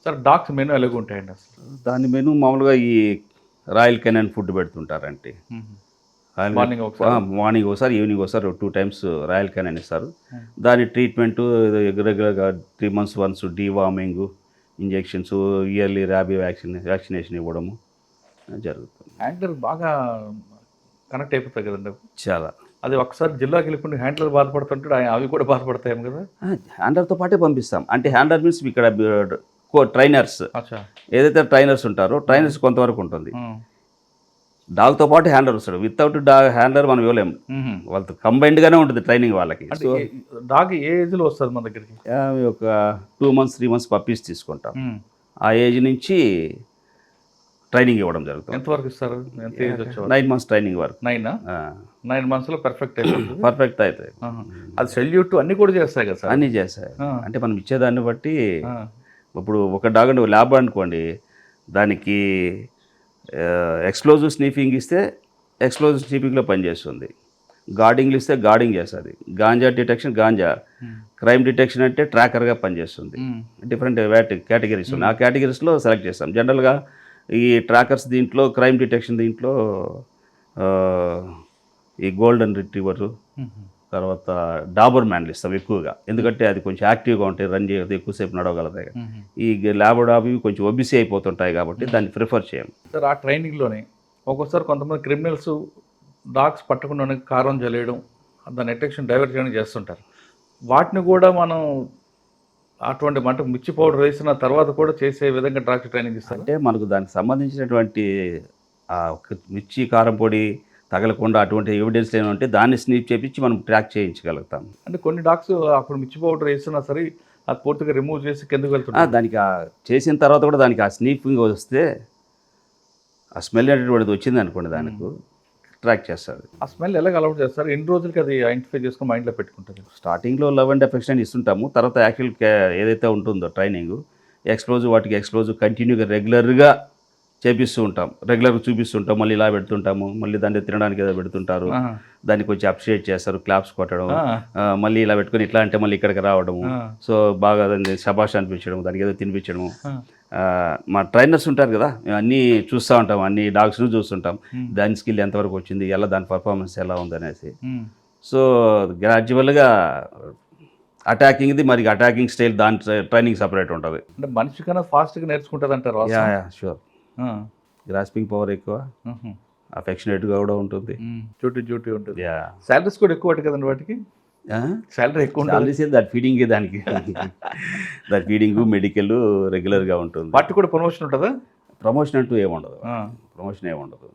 సార్ డాగ్స్ మెనూ ఎలాగ ఉంటాయండి అసలు? దాని మెనూ మామూలుగా ఈ రాయల్ కెనాన్ ఫుడ్ పెడుతుంటారంటే మార్నింగ్ ఒకసారి ఈవినింగ్ ఒకసారి 2 times రాయల్ కెనాన్ ఇస్తారు. దాని ట్రీట్మెంటు రెగ్యులర్గా 3 months once deworming, injections, yearly rabies vaccination ఇవ్వడము జరుగుతుంది. హ్యాండ్లర్ బాగా కనెక్ట్ అయిపోతాయి కదండి చాలా. అది ఒకసారి జిల్లాకి వెళ్ళిపోయి హ్యాండ్లర్ బాధపడుతుంటాడు, అవి కూడా బాధపడతాయేమో కదా. హ్యాండ్లర్తో పాటే పంపిస్తాం. అంటే హ్యాండ్లర్ మీన్స్ ఇక్కడ ట్రైనర్స్ ఏదైతే ట్రైనర్స్ ఉంటారో ట్రైనర్స్ కొంతవరకు ఉంటుంది. డాగ్తో పాటు హ్యాండ్లర్ వస్తాడు. వితౌట్ హ్యాండ్లర్ మనం ఇవ్వలేము. వాళ్ళతో కంబైన్డ్గానే ఉంటుంది ట్రైనింగ్ వాళ్ళకి. డాగ్ ఏ ఏజ్లో వస్తుంది మన దగ్గరికి? ఒక 2 months 3 months పప్పీస్ తీసుకుంటాం. ఆ ఏజ్ నుంచి ట్రైనింగ్ ఇవ్వడం జరుగుతుంది. ఎంతవరకు ఇస్తారు? 9 months ట్రైనింగ్ వరకు. 9 monthsలో పర్ఫెక్ట్ అయిపోతుంది. పర్ఫెక్ట్ అవుతాయి. అది సెల్యూట్ అన్నీ కూడా చేస్తాయి కదా సార్? అన్నీ చేస్తాయి. అంటే మనం ఇచ్చేదాన్ని బట్టి ఇప్పుడు ఒక డాగ్ అంటే ల్యాబ్ అనుకోండి, దానికి ఎక్స్ప్లోజివ్ స్నీఫింగ్ ఇస్తే ఎక్స్ప్లోజివ్ స్నీఫింగ్లో పనిచేస్తుంది. గార్డింగ్లు ఇస్తే గార్డింగ్ చేస్తుంది. Ganja detection ganja, crime detection అంటే ట్రాకర్గా పనిచేస్తుంది. డిఫరెంట్ కేటగిరీస్ ఉన్నాయి. ఆ కేటగిరీస్లో సెలెక్ట్ చేస్తాం. జనరల్గా ఈ ట్రాకర్స్ దీంట్లో, క్రైమ్ డిటెక్షన్ దీంట్లో ఈ గోల్డెన్ రిట్రీవర్, తర్వాత డాబర్ మ్యాన్లు ఇస్తాం ఎక్కువగా. ఎందుకంటే అది కొంచెం యాక్టివ్గా ఉంటాయి, రన్ చేయదు, ఎక్కువసేపు నడవగలతాయి. ఈ ల్యాబ్రడార్ కొంచెం ఒబిసి అయిపోతుంటాయి కాబట్టి దాన్ని ప్రిఫర్ చేయం. సార్ ఆ ట్రైనింగ్లోనే ఒక్కోసారి కొంతమంది క్రిమినల్స్ డాగ్స్ పట్టకుండా కారం జల్లేయడం, దాని అటెన్షన్ డైవర్ట్ చేయడం చేస్తుంటారు. వాటిని కూడా మనం అటువంటి మిర్చి పౌడర్ వేసిన తర్వాత కూడా చేసే విధంగా డాక్టర్ ట్రైనింగ్ ఇస్తారు. అంటే మనకు దానికి సంబంధించినటువంటి మిర్చి కారం పొడి, తగలకుండా అటువంటి ఎవిడెన్స్ ఏమంటే దాన్ని స్నీప్ చేపించి మనం ట్రాక్ చేయించగలుగుతాం. అంటే కొన్ని డాగ్స్ అప్పుడు మిర్చి పౌడర్ వేస్తున్నా సరే అది పూర్తిగా రిమూవ్ చేసి కిందకు వెళ్తుంది. దానికి చేసిన తర్వాత కూడా దానికి ఆ స్నీపింగ్ వస్తే ఆ స్మెల్ అనేటువంటిది వచ్చింది అనుకోండి దానికి ట్రాక్ చేస్తుంది. ఆ స్మెల్ ఎలాగ అలౌట్ చేస్తారు? ఎన్ని రోజులకి అది ఐడెంటిఫై చేసుకుని మైండ్లో పెట్టుకుంటుంది? స్టార్టింగ్లో లవ్ అండ్ అఫెక్షన్ ఇస్తుంటాము. తర్వాత యాక్చువల్ ఏదైతే ఉంటుందో ట్రైనింగ్ ఎక్స్ప్లోజివ్ వాటికి ఎక్స్ప్లోజివ్ కంటిన్యూగా రెగ్యులర్గా చేపిస్తూ ఉంటాం, రెగ్యులర్గా చూపిస్తుంటాం. మళ్ళీ ఇలా పెడుతుంటాము, మళ్ళీ దాన్ని తినడానికి ఏదో పెడుతుంటారు, దాన్ని కొంచెం అప్రిషియేట్ చేస్తారు, క్లాప్స్ కొట్టడం, మళ్ళీ ఇలా పెట్టుకొని ఇట్లా అంటే మళ్ళీ ఇక్కడికి రావడము, సో బాగా దాన్ని శబాష్ అనిపించడం, దానికి ఏదో తినిపించడము. మా ట్రైనర్స్ ఉంటారు కదా, మేము అన్నీ చూస్తూ ఉంటాం, అన్ని డాగ్స్ను చూస్తుంటాం, దాని స్కిల్ ఎంతవరకు వచ్చింది, ఎలా దాని పర్ఫార్మెన్స్ ఎలా ఉందనేసి. సో గ్రాడ్యువల్గా అటాకింగ్ది మరి అటాకింగ్ స్టైల్ దాని ట్రైనింగ్ సపరేట్ ఉంటుంది. అంటే మనిషి కన్నా ఫాస్ట్గా నేర్చుకుంటుంది అంటారు. షూర్. గ్రాస్పింగ్ పవర్ ఎక్కువ, అఫెక్షనేట్గా కూడా ఉంటుంది, డ్యూటీ ఉంటుంది. శాలరీస్ కూడా ఎక్కువ కదండి వాటికి. శాలరీ ఎక్కువ ఉంటుంది. దాని ఫీడింగ్ దానికి దాని ఫీడింగ్ మెడికల్ రెగ్యులర్గా ఉంటుంది. వాటికి కూడా ప్రమోషన్ ఉంటుందా? ప్రమోషన్ అంటూ ఏముండదు. ప్రమోషన్ ఏముండదు.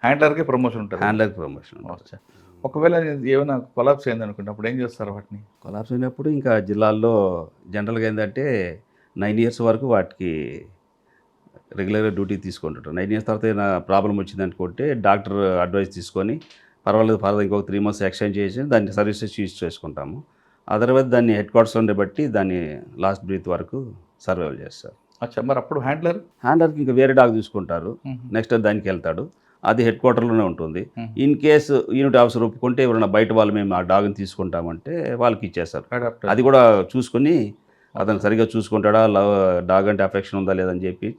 హ్యాండ్లర్కి ప్రమోషన్ ఉంటుంది. హ్యాండ్లర్కి ప్రమోషన్ ఉంటుంది. ఒకవేళ ఏమైనా కొలాప్స్ అయింది అనుకుంటే అప్పుడు ఏం చేస్తారు వాటిని? కొలాప్స్ అయినప్పుడు ఇంకా జిల్లాల్లో జనరల్గా ఏంటంటే 9 years వరకు వాటికి రెగ్యులర్గా డ్యూటీ తీసుకుంటుంటారు. 9 years తర్వాత ఏదైనా ప్రాబ్లం వచ్చింది అనుకుంటే డాక్టర్ అడ్వైస్ తీసుకొని పర్వాలేదు ఫర్దర్ ఇంకొక 3 months ఎక్స్టెండ్ చేసి దాన్ని సర్వీసెస్ యూజ్ చేసుకుంటాము. అదర్వైజ్ దాన్ని హెడ్ క్వార్టర్స్ ఉండే బట్టి దాన్ని లాస్ట్ బ్రీత్ వరకు సర్వైవ్ చేస్తారు. అచ్చా, మరి అప్పుడు హ్యాండ్లర్కి ఇంకా వేరే డాగ్ తీసుకుంటారు, నెక్స్ట్ దానికి వెళ్తాడు, అది హెడ్ క్వార్టర్లోనే ఉంటుంది. ఇన్ కేసు యూనిట్ ఆఫీసర్ ఒప్పుకుంటే ఎవరైనా బయట వాళ్ళు మేము ఆ డాగ్ని తీసుకుంటామంటే వాళ్ళకి ఇచ్చేస్తారు. అది కూడా చూసుకొని అతను సరిగ్గా చూసుకుంటాడా, డాగ్ అంటే అఫెక్షన్ ఉందా లేదని చెప్పి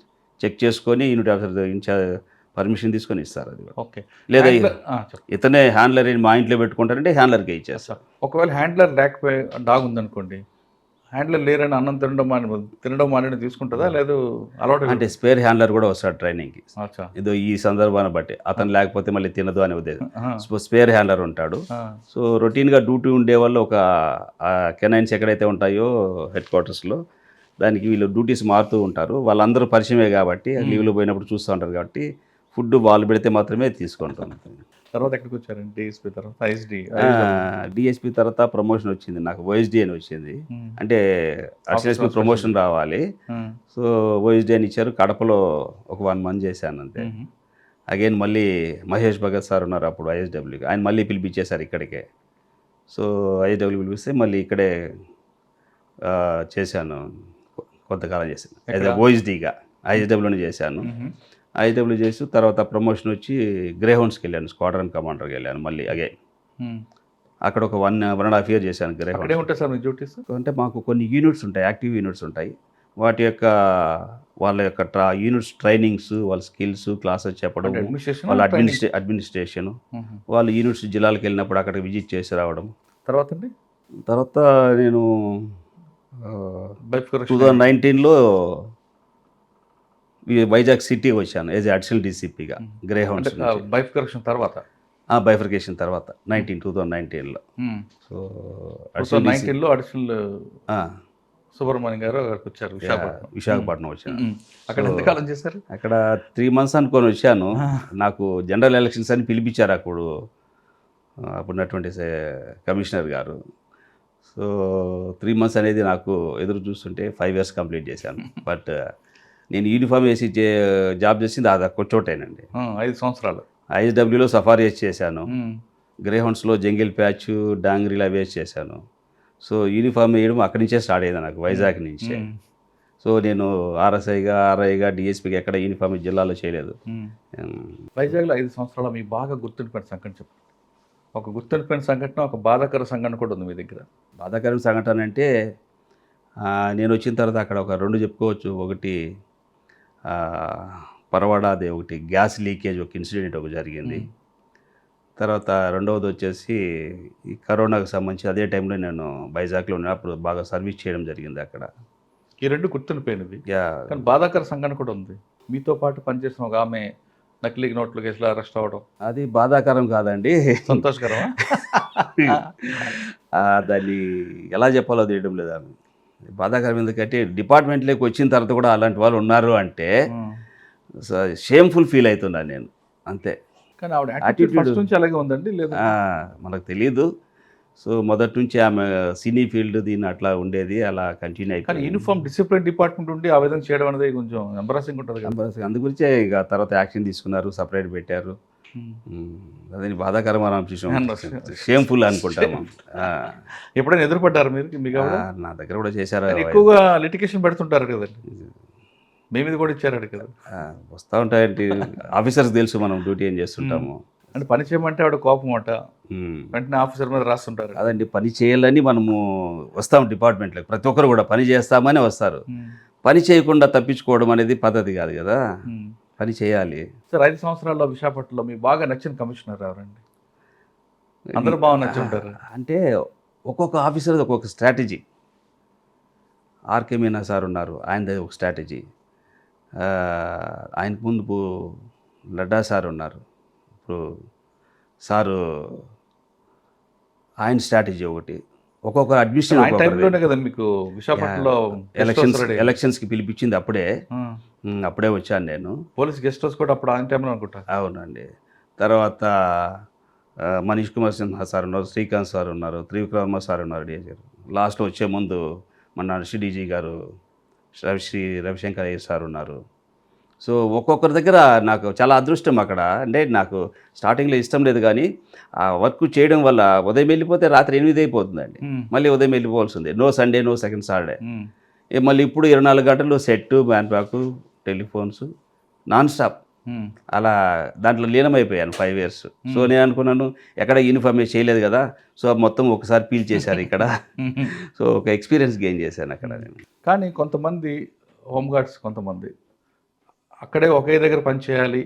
చెక్ చేసుకొని యూనిట్ ఆఫీసర్ పర్మిషన్ తీసుకొని ఇస్తారు. అది ఓకే. లేదా ఇతనే హ్యాండ్లర్ మా ఇంట్లో పెట్టుకుంటారంటే హ్యాండ్లర్కే ఇచ్చేస్తారు. ఒకవేళ హ్యాండ్లర్ లేకపోయి డాగ్ ఉందనుకోండి, హ్యాండ్లర్ లేరని అన్నం తినడం మానేది తీసుకుంటుందా లేదు అలవాటు? అంటే స్పేర్ హ్యాండ్లర్ కూడా వస్తాడు ట్రైనింగ్కి. ఏదో ఈ సందర్భాన్ని బట్టి అతను లేకపోతే మళ్ళీ తినదు అనే ఉద్దేశం. స్పేర్ హ్యాండ్లర్ ఉంటాడు. సో రొటీన్గా డ్యూటీ ఉండే వాళ్ళు ఒక కెనైన్స్ ఎక్కడైతే ఉంటాయో హెడ్ క్వార్టర్స్లో దానికి వీళ్ళు డ్యూటీస్ మారుతూ ఉంటారు. వాళ్ళందరూ పరిచయమే కాబట్టి లీవ్లో పోయినప్పుడు చూస్తూ ఉంటారు కాబట్టి ఫుడ్ వాళ్ళు పెడితే మాత్రమే తీసుకుంటాం. తర్వాత ఎక్కడికి వచ్చారండి? డిఎస్పీ తర్వాత డిఎస్పీ తర్వాత ప్రమోషన్ వచ్చింది నాకు, ఓఎస్డి అని వచ్చింది. అంటే అడిషనల్ ప్రమోషన్ రావాలి. సో ఓఎస్డి అని ఇచ్చారు. కడపలో ఒక 1 month చేశాను అంతే. అగైన్ మళ్ళీ మహేష్ భగత్ సార్ ఉన్నారు అప్పుడు ఐఎస్డబ్ల్యూకి, ఆయన మళ్ళీ పిలిపించేశారు ఇక్కడికే. సో ఐఎస్డబ్ల్యూ పిలిపిస్తే మళ్ళీ ఇక్కడే చేశాను, కొంతకాలం చేశాను ఓఎస్డీగా. ఐఎస్డబ్ల్యూని చేశాను. ఐఎస్డబ్ల్యూ చేసి తర్వాత ప్రమోషన్ వచ్చి గ్రేహౌండ్స్కి వెళ్ళాను, స్క్వాడ్రన్ కమాండర్కి వెళ్ళాను మళ్ళీ అగైన్. అక్కడ ఒక 1.5 years చేశాను గ్రేహౌండ్. ఉంటాయి సార్ మీ డ్యూటీస్? అంటే మాకు కొన్ని యూనిట్స్ ఉంటాయి, యాక్టివ్ యూనిట్స్ ఉంటాయి. వాటి యొక్క వాళ్ళ యొక్క యూనిట్స్ ట్రైనింగ్స్, వాళ్ళ స్కిల్స్, క్లాసెస్ చెప్పడం, వాళ్ళ అడ్మినిస్ట్రేషన్, వాళ్ళు యూనిట్స్ జిల్లాలకు వెళ్ళినప్పుడు అక్కడ విజిట్ చేసి రావడం. తర్వాత నేను 2019లో వైజాగ్ సిటీ వచ్చాను యాజ్ అడిషనల్ డీసీపీగా గ్రేహౌండ్స్. బైఫర్కేషన్ తర్వాత 2019లో. సో 2019లో అడిషనల్ సుబ్రహ్మణ్యం గారు అక్కడికి వచ్చారు, విశాఖపట్నం వచ్చాను. అక్కడ ఎంతకాలం చేశారు? అక్కడ 3 months అనుకొని వచ్చాను. నాకు జనరల్ ఎలక్షన్స్ అని పిలిపించారు అప్పుడున్నటువంటి కమిషనర్ గారు. సో 3 months అనేది నాకు ఎదురు చూస్తుంటే 5 years కంప్లీట్ చేశాను. బట్ నేను యూనిఫామ్ వేసి జాబ్ చేసింది అది ఒక్క చోటేనండి. 5 సంవత్సరాలు. ఐఎస్డబ్ల్యూలో సఫారీ వేసి చేశాను, గ్రేహౌండ్స్లో జంగిల్ ప్యాచ్, డాంగ్రీలా వేసి చేశాను. సో యూనిఫామ్ వేయడం అక్కడి నుంచే స్టార్ట్ అయ్యింది నాకు, వైజాగ్ నుంచే. సో నేను ఆర్ఐగా డిఎస్పీగా ఎక్కడ యూనిఫామ్ జిల్లాలో చేయలేదు. వైజాగ్లో 5 సంవత్సరాలు మీకు బాగా గుర్తుండిపోయిన సంఘటన చెప్పండి. ఒక గుర్తుండిపోయిన సంఘటన, ఒక బాధాకర సంఘటన కూడా ఉంది మీ దగ్గర. బాధాకర సంఘటన అంటే నేను వచ్చిన తర్వాత అక్కడ ఒక 2 చెప్పుకోవచ్చు. ఒకటి పరవాడాది, ఒకటి గ్యాస్ లీకేజ్ ఒక ఇన్సిడెంట్ ఒకటి జరిగింది. తర్వాత రెండవది వచ్చేసి ఈ కరోనాకు సంబంధించి అదే టైంలో నేను వైజాగ్లో ఉన్నప్పుడు బాగా సర్వీస్ చేయడం జరిగింది అక్కడ. ఈ 2 గుర్తుండిపోయినవి. కానీ బాధాకర సంఘటన కూడా ఉంది. మీతో పాటు పనిచేసిన ఒక ఆమె నకిలీ నోట్ల కేసులో అరెస్ట్ అవ్వడం. అది బాధాకరం కాదండి, సంతోషకరమా? దాన్ని ఎలా చెప్పాలో తెలియడం లేదు. ఆమె బాధాకరం ఎందుకంటే డిపార్ట్మెంట్లోకి వచ్చిన తర్వాత కూడా అలాంటి వాళ్ళు ఉన్నారు అంటే షేమ్ఫుల్ ఫీల్ అవుతున్నాను నేను అంతే. కానీ ఆవిడ యాటిట్యూడ్ ఫస్ట్ నుంచి అలాగే ఉందండి లేదా? మనకు తెలియదు. సో మొదటి నుంచి ఆమె సినీ ఫీల్డ్ దీన్ని అట్లా ఉండేది, అలా కంటిన్యూ కానీ అయిపోయింది. యూనిఫామ్ డిసిప్లిన్ డిపార్ట్మెంట్ ఉండి ఆ విధంగా చేయడం అనేది కొంచెం ఎంబరాసింగ్ ఉంటుంది కదా. అందు గురించే ఇక తర్వాత యాక్షన్ తీసుకున్నారు, సపరేట్ పెట్టారు. అదే బాధాకరమైన విషయం, షేమ్ఫుల్ అనుకుంటాము. ఎప్పుడైనా ఎదురుపడ్డారు మీరు మీకు ఆవిడ? నా దగ్గర కూడా చేశారు. ఎక్కువగా లిటిగేషన్ పెడుతుంటారు కదండి, మీ మీద కూడా ఇచ్చారు కదా. వస్తూ ఉంటాయండి, ఆఫీసర్స్ తెలుసు మనం డ్యూటీ ఏం చేస్తుంటాము. అంటే పని చేయమంటే ఆవిడ కోపం అంట, వెంటనే ఆఫీసర్ మీద రాస్తుంటారు. అదండి, పని చేయాలని మనము వస్తాం డిపార్ట్మెంట్లోకి, ప్రతి ఒక్కరు కూడా పని చేస్తామని వస్తారు. పని చేయకుండా తప్పించుకోవడం అనేది పద్ధతి కాదు కదా, పని చేయాలి. సార్ 5 సంవత్సరాల్లో విశాఖపట్నంలో మీకు బాగా నచ్చిన కమిషనర్ ఎవరండి? అందరూ బాగా నచ్చి ఉంటారు. అంటే ఒక్కొక్క ఆఫీసర్ ఒక్కొక్క స్ట్రాటజీ. ఆర్కే మీనా సార్ ఉన్నారు, ఆయనది ఒక స్ట్రాటజీ. ఆయనకు ముందు లడ్డా సార్ ఉన్నారు, ఇప్పుడు సారు ఆయన స్ట్రాటజీ ఒకటి. ఒక్కొక్క అడ్మినిస్ట్రేషన్ టైంలోనే కదా మీకు విశాఖపట్నంలో ఎలక్షన్స్కి పిలిపించింది, అప్పుడే వచ్చాను నేను. పోలీస్ గెస్ట్ హౌస్ కూడా అప్పుడు ఆయన టైంలో అనుకుంటా. అవునండి. తర్వాత మనీష్ కుమార్ సిన్హా సార్ ఉన్నారు, శ్రీకాంత్ సార్ ఉన్నారు, త్రివిక్రమ సార్ ఉన్నారు, డిఐజీ. లాస్ట్లో వచ్చే ముందు మన సిడీజీ గారు రవిశంకర్ అయ్యర్ సార్ ఉన్నారు. సో ఒక్కొక్కరి దగ్గర నాకు చాలా అదృష్టం అక్కడ. అంటే నాకు స్టార్టింగ్లో ఇష్టం లేదు, కానీ ఆ వర్క్ చేయడం వల్ల ఉదయం వెళ్ళిపోతే రాత్రి 8 అయిపోతుందండి, మళ్ళీ ఉదయం వెళ్ళిపోవాల్సిందే. No Sunday, no second Saturday. మళ్ళీ ఇప్పుడు 24 గంటలు set, man pack, telephones, non stop. అలా దాంట్లో లీనమైపోయాను 5 years. సో నేను అనుకున్నాను ఎక్కడ యూనిఫామ్ చేయలేదు కదా, సో మొత్తం ఒకసారి పీల్ చేశారు ఇక్కడ. సో ఒక ఎక్స్పీరియన్స్ గెయిన్ చేశాను అక్కడ నేను. కానీ కొంతమంది హోంగార్డ్స్, కొంతమంది అక్కడే ఒకే దగ్గర పని చేయాలి,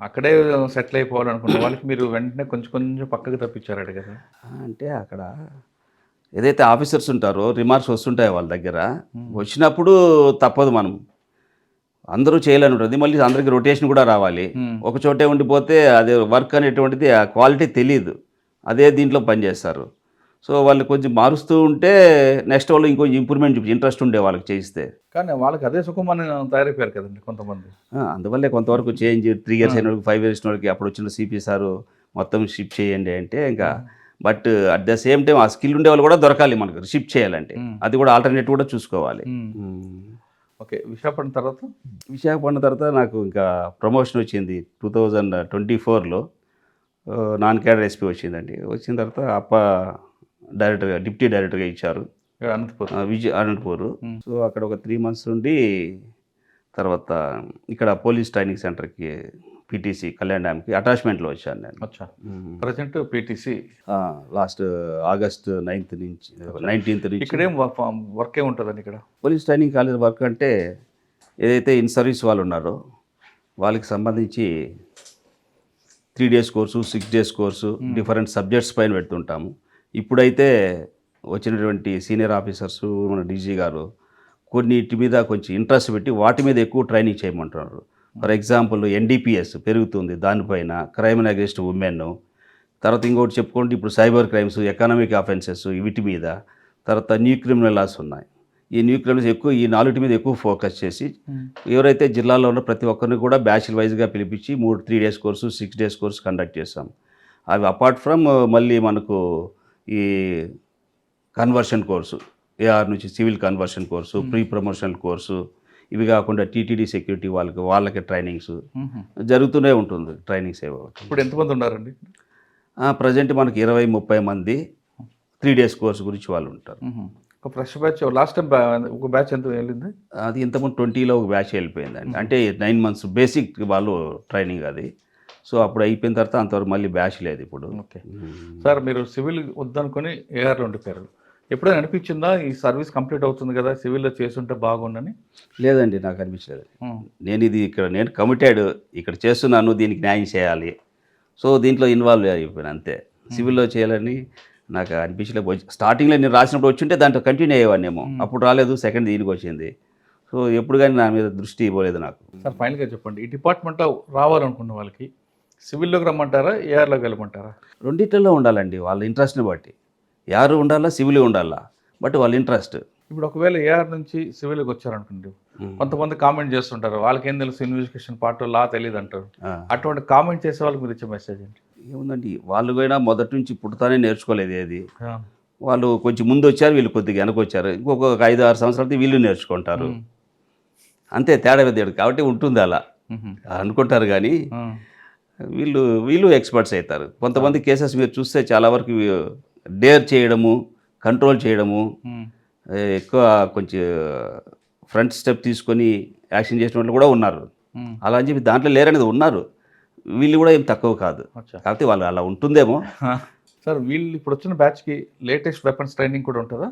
అక్కడే సెటిల్ అయిపోవాలనుకున్న వాళ్ళకి మీరు వెంటనే కొంచెం కొంచెం పక్కకు తప్పించారట కదా. అంటే అక్కడ ఏదైతే ఆఫీసర్స్ ఉంటారో రిమార్క్స్ వస్తుంటాయి వాళ్ళ దగ్గర, వచ్చినప్పుడు తప్పదు, మనం అందరూ చేయాలని ఉంటుంది. మళ్ళీ అందరికీ రొటేషన్ కూడా రావాలి. ఒక చోటే ఉండిపోతే అదే వర్క్ అనేటువంటిది ఆ క్వాలిటీ తెలియదు, అదే దీంట్లో పనిచేస్తారు. సో వాళ్ళు కొంచెం మారుస్తూ ఉంటే నెక్స్ట్ వాళ్ళు ఇంకొంచెం ఇంప్రూవ్మెంట్ చూపించి ఇంట్రెస్ట్ ఉండే వాళ్ళకి చేయిస్తే. కానీ వాళ్ళకి అదే సుఖం అని తయారైపోయారు కదండి కొంతమంది. అందువల్లే కొంతవరకు చేంజ్ 3 years అయిన వాళ్ళకి, 5 years వాళ్ళకి, అప్పుడు వచ్చిన సిపి సారు మొత్తం షిఫ్ట్ చేయండి అంటే ఇంకా. But at the same time ఆ స్కిల్ ఉండే వాళ్ళు కూడా దొరకాలి మనకు షిఫ్ట్ చేయాలంటే, అది కూడా ఆల్టర్నేట్ కూడా చూసుకోవాలి. ఓకే, విశాఖపట్నం తర్వాత నాకు ఇంకా ప్రమోషన్ వచ్చింది 2024లో. నాన్ క్యాడర్ ఎస్పీ వచ్చిందండి. వచ్చిన తర్వాత డైరెక్టర్గా, డిప్యూటీ డైరెక్టర్గా ఇచ్చారు అనంతపూర్. సో అక్కడ ఒక 3 months నుండి తర్వాత ఇక్కడ పోలీస్ ట్రైనింగ్ సెంటర్కి, పీటీసీ కళ్యాణ్ డ్యామ్కి అటాచ్మెంట్లో వచ్చాను నేను. Present PTC last August 19th నుంచి. ఇక్కడ వర్క్ ఏముంటుందండి ఇక్కడ? పోలీస్ ట్రైనింగ్ కాలేజ్ వర్క్ అంటే ఏదైతే ఇన్ సర్వీస్ వాళ్ళు ఉన్నారో వాళ్ళకి సంబంధించి 3 days course, 6 days course, different subjects పైన పెడుతుంటాము. ఇప్పుడైతే వచ్చినటువంటి సీనియర్ ఆఫీసర్స్, మన డీజీ గారు కొన్నిటి మీద కొంచెం ఇంట్రెస్ట్ పెట్టి వాటి మీద ఎక్కువ ట్రైనింగ్ చేయమంటున్నారు. ఫర్ ఎగ్జాంపుల్ NDPS పెరుగుతుంది, దానిపైన క్రైమ్ అగేన్స్ట్ ఉమెన్. తర్వాత ఇంకోటి చెప్పుకోండి, ఇప్పుడు సైబర్ క్రైమ్స్, ఎకనామిక్ అఫెన్సెస్, వీటి మీద. తర్వాత న్యూ క్రిమినల్ లాస్ ఉన్నాయి. ఈ న్యూ క్రిమినల్స్ ఎక్కువ, ఈ 4 మీద ఎక్కువ ఫోకస్ చేసి ఎవరైతే జిల్లాలో ఉన్న ప్రతి ఒక్కరిని కూడా బ్యాచ్ల వైజ్గా పిలిపించి 3 days course, 6 days course conduct చేస్తాం. అవి అపార్ట్ ఫ్రమ్ మళ్ళీ మనకు ఈ కన్వర్షన్ కోర్సు, AR నుంచి civil conversion course, pre promotional course, ఇవి కాకుండా టీటీడీ సెక్యూరిటీ వాళ్ళకి ట్రైనింగ్స్ జరుగుతూనే ఉంటుంది. ట్రైనింగ్స్ ఇప్పుడు ఎంతమంది ఉన్నారండి? ప్రజెంట్ మనకి 20-30 మంది 3 days కోర్సు గురించి వాళ్ళు ఉంటారు. ఒక ఫ్రెష్ బ్యాచ్ లాస్ట్ టైం ఒక బ్యాచ్ ఎంత వెళ్ళింది? అది ఇంతకుముందు 20లో ఒక బ్యాచ్ వెళ్ళిపోయిందండి. అంటే 9 months బేసిక్ వాళ్ళు ట్రైనింగ్ అది. సో అప్పుడు అయిపోయిన తర్వాత అంతవరకు మళ్ళీ బ్యాచ్ లేదు ఇప్పుడు. ఓకే సార్, మీరు సివిల్ వద్దనుకొని ARలో ఉండిపోయారు. ఎప్పుడైనా అనిపించిందా ఈ సర్వీస్ కంప్లీట్ అవుతుంది కదా, సివిల్లో చేస్తుంటే బాగుండని? లేదండి, నాకు అనిపించలేదు. నేను కమిటెడ్, ఇక్కడ చేస్తున్నాను, దీనికి న్యాయం చేయాలి. సో దీంట్లో ఇన్వాల్వ్ అయిపోయాను అంతే. సివిల్లో చేయాలని నాకు అనిపించలేదు. స్టార్టింగ్లో నేను రాసినప్పుడు వచ్చింటే దాంట్లో కంటిన్యూ అయ్యేవాడినేమో, అప్పుడు రాలేదు, సెకండ్ దీనికి వచ్చింది. సో ఎప్పుడు కానీ నా మీద దృష్టి ఇవ్వలేదు నాకు. సార్ ఫైనల్గా చెప్పండి, ఈ డిపార్ట్మెంట్లో రావాలనుకున్న వాళ్ళకి సివిల్లోకి రమ్మంటారా, ARలోకి వెళ్ళమంటారా? రెండిట్లలో ఉండాలండి, వాళ్ళ ఇంట్రెస్ట్ని బట్టి. AR ఉండాలా, సివిల్ ఉండాలా, బట్ వాళ్ళ ఇంట్రెస్ట్. ఇప్పుడు ఒకవేళ AR నుంచి సివిల్కి వచ్చారనుకోండి, కొంతమంది కామెంట్ చేస్తుంటారు, వాళ్ళకేం తెలుసు ఇన్వెస్టిగేషన్ పార్ట్ లా తెలియదు అంటారు. అటువంటి కామెంట్ చేసే వాళ్ళకి మీరు ఇచ్చే మెసేజ్ ఏంటి? ఏముందండి, వాళ్ళు కూడా మొదటి నుంచి పుట్టుతానే నేర్చుకోలేదు ఏది. వాళ్ళు కొంచెం ముందు వచ్చారు, వీళ్ళు కొద్దిగా వెనక వచ్చారు. ఇంకొక 5-6 సంవత్సరాలకి వీళ్ళు నేర్చుకుంటారు. అంతే, తేడా పెద్దాడు కాబట్టి ఉంటుంది అలా అనుకుంటారు. కానీ వీళ్ళు ఎక్స్పర్ట్స్ అవుతారు. కొంతమంది కేసెస్ మీరు చూస్తే చాలా వరకు డేర్ చేయడము, కంట్రోల్ చేయడము, ఎక్కువ కొంచెం ఫ్రంట్ స్టెప్ తీసుకొని యాక్షన్ చేసిన వాళ్ళు కూడా ఉన్నారు. అలా అని చెప్పి దాంట్లో లేరనేది ఉన్నారు. వీళ్ళు కూడా ఏం తక్కువ కాదు, కాకపోతే వాళ్ళు అలా ఉంటుందేమో. సార్, వీళ్ళు ఇప్పుడు వచ్చిన బ్యాచ్కి లేటెస్ట్ వెపన్స్ ట్రైనింగ్ కూడా ఉంటుందా?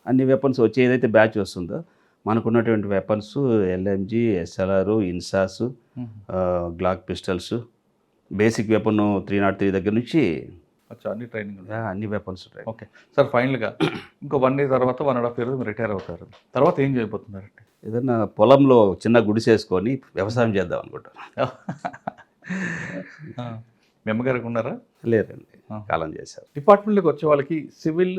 అన్ని వెపన్స్ వచ్చి ఏదైతే బ్యాచ్ వస్తుందో మనకున్నటువంటి weapons LMG, SLR, INSAS, Glock pistols, basic weapon 303 దగ్గర నుంచి అన్ని ట్రైనింగ్, అన్ని వెపన్స్. ఓకే సార్, ఫైనల్గా ఇంకో 1 year తర్వాత 1.5 years మీరు రిటైర్ అవుతారు. తర్వాత ఏం చేయబోతున్నారంటే? ఏదన్నా పొలంలో చిన్న గుడిసేసుకొని వ్యవసాయం చేద్దాం అనుకుంటాను. మీ అమ్మగారికి ఉన్నారా? లేదండి, కాలం చేశారు. డిపార్ట్మెంట్లోకి వచ్చే వాళ్ళకి సివిల్,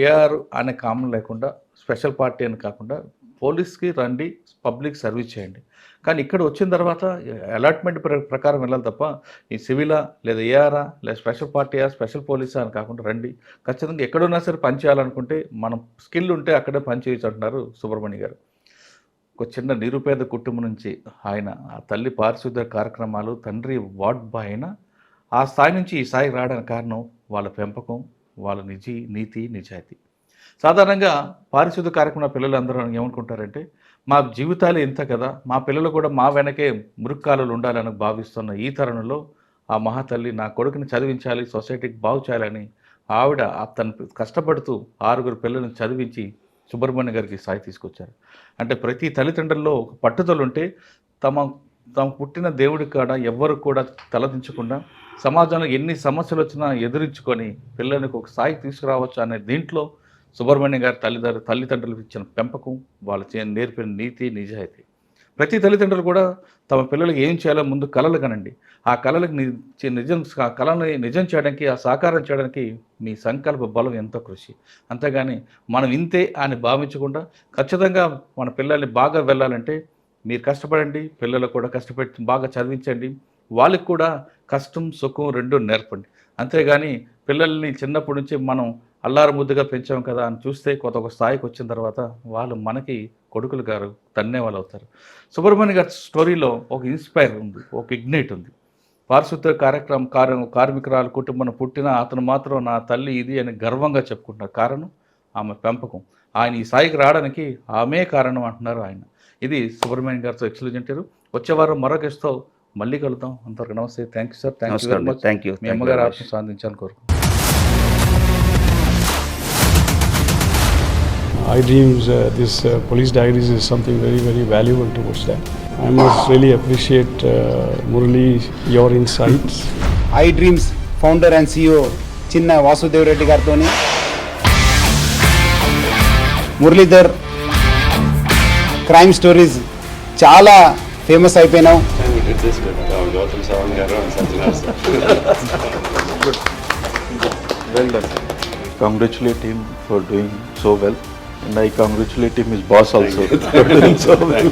AR అనే కామన్ లేకుండా, స్పెషల్ పార్టీ అని కాకుండా పోలీస్కి రండి, పబ్లిక్ సర్వీస్ చేయండి. కానీ ఇక్కడ వచ్చిన తర్వాత అలాట్మెంట్ ప్రకారం వెళ్ళాలి తప్ప ఈ సివిలా లేదా ARA లేదా స్పెషల్ పార్టీయా స్పెషల్ పోలీసా అని కాకుండా రండి, ఖచ్చితంగా ఎక్కడున్నా సరే పని చేయాలనుకుంటే మనం స్కిల్ ఉంటే అక్కడే పని చేయొచ్చు అంటున్నారు సుబ్రహ్మణ్య గారు. ఒక చిన్న నిరుపేద కుటుంబం నుంచి ఆయన, ఆ తల్లి పారిశుద్ధ్య కార్యక్రమాలు, తండ్రి వార్డ్ బాయ్ అయినా ఆ స్థాయి నుంచి ఈ స్థాయికి రావడానికి కారణం వాళ్ళ పెంపకం, వాళ్ళ నీతి నిజాయితీ. సాధారణంగా పారిశుద్ధ్య కార్యక్రమ పిల్లలు అందరూ ఏమనుకుంటారంటే, మా జీవితాలు ఇంత కదా, మా పిల్లలు కూడా మా వెనకే మురుక్కాలు ఉండాలని భావిస్తున్న ఈ తరుణంలో ఆ మహాతల్లి నా కొడుకుని చదివించాలి, సొసైటీకి బాగు చేయాలని ఆవిడ తను కష్టపడుతూ 6 పిల్లలను చదివించి సుబ్రహ్మణ్య గారికి స్థాయి తీసుకొచ్చారు. అంటే ప్రతి తల్లిదండ్రుల్లో ఒక పట్టుదల ఉంటే తమ పుట్టిన దేవుడి కాడ ఎవ్వరు కూడా తలదించకుండా సమాజంలో ఎన్ని సమస్యలు వచ్చినా ఎదురించుకొని పిల్లలకు ఒక స్థాయికి తీసుకురావచ్చు అనే దీంట్లో సుబ్రహ్మణ్య గారి తల్లిదండ్రులకు ఇచ్చిన పెంపకం, వాళ్ళు నేర్పిన నీతి నిజాయితీ. ప్రతి తల్లిదండ్రులు కూడా తమ పిల్లలకు ఏం చేయాలో ముందు కలలు కనండి. ఆ కళలకు కళని నిజం చేయడానికి, ఆ సాకారం చేయడానికి మీ సంకల్ప బలం ఎంతో కృషి. అంతేగాని మనం ఇంతే అని భావించకుండా ఖచ్చితంగా మన పిల్లల్ని బాగా వెళ్ళాలంటే మీరు కష్టపడండి, పిల్లలు కూడా కష్టపెట్టి బాగా చదివించండి. వాళ్ళకి కూడా కష్టం సుఖం 2 నేర్పండి. అంతేగాని పిల్లల్ని చిన్నప్పటి నుంచి మనం అల్లారు ముద్దుగా పెంచాం కదా అని చూస్తే ఒక స్థాయికి వచ్చిన తర్వాత వాళ్ళు మనకి కొడుకులు గారు తన్నే వాళ్ళు అవుతారు. సుబ్రహ్మణ్య గారి స్టోరీలో ఒక ఇన్స్పైర్ ఉంది, ఒక ఇగ్నైట్ ఉంది. పారిశుద్ధ్య కార్మికురాలు కుటుంబం పుట్టిన అతను మాత్రం నా తల్లి ఇది అని గర్వంగా చెప్పుకుంటున్నారు. కారణం ఆమె పెంపకం. ఆయన ఈ స్థాయికి రావడానికి ఆమె కారణం అంటున్నారు ఆయన. ఇది సుబ్రహ్మణ్య గారితో ఎక్స్క్లూజెంట్. వచ్చే వారం మరో గెస్ట్తో మళ్ళీ కలుద్దాం. అంతవరకు నమస్తే. Thank you sir. Thank you very much. మీ అమ్మగారు ఆత్మ సాధించాలని కోరుకుంటున్నాను. iDreams, this police diaries is something very, very valuable towards that. I must really appreciate Murali, your insights. iDreams founder and CEO Chinna Vasudev Reddy gartoni Muralidhar crime stories చాలా famous అయిపోయినావు. Well done. Congratulate him for doing so well, and I congratulate him, his boss also, for doing so well.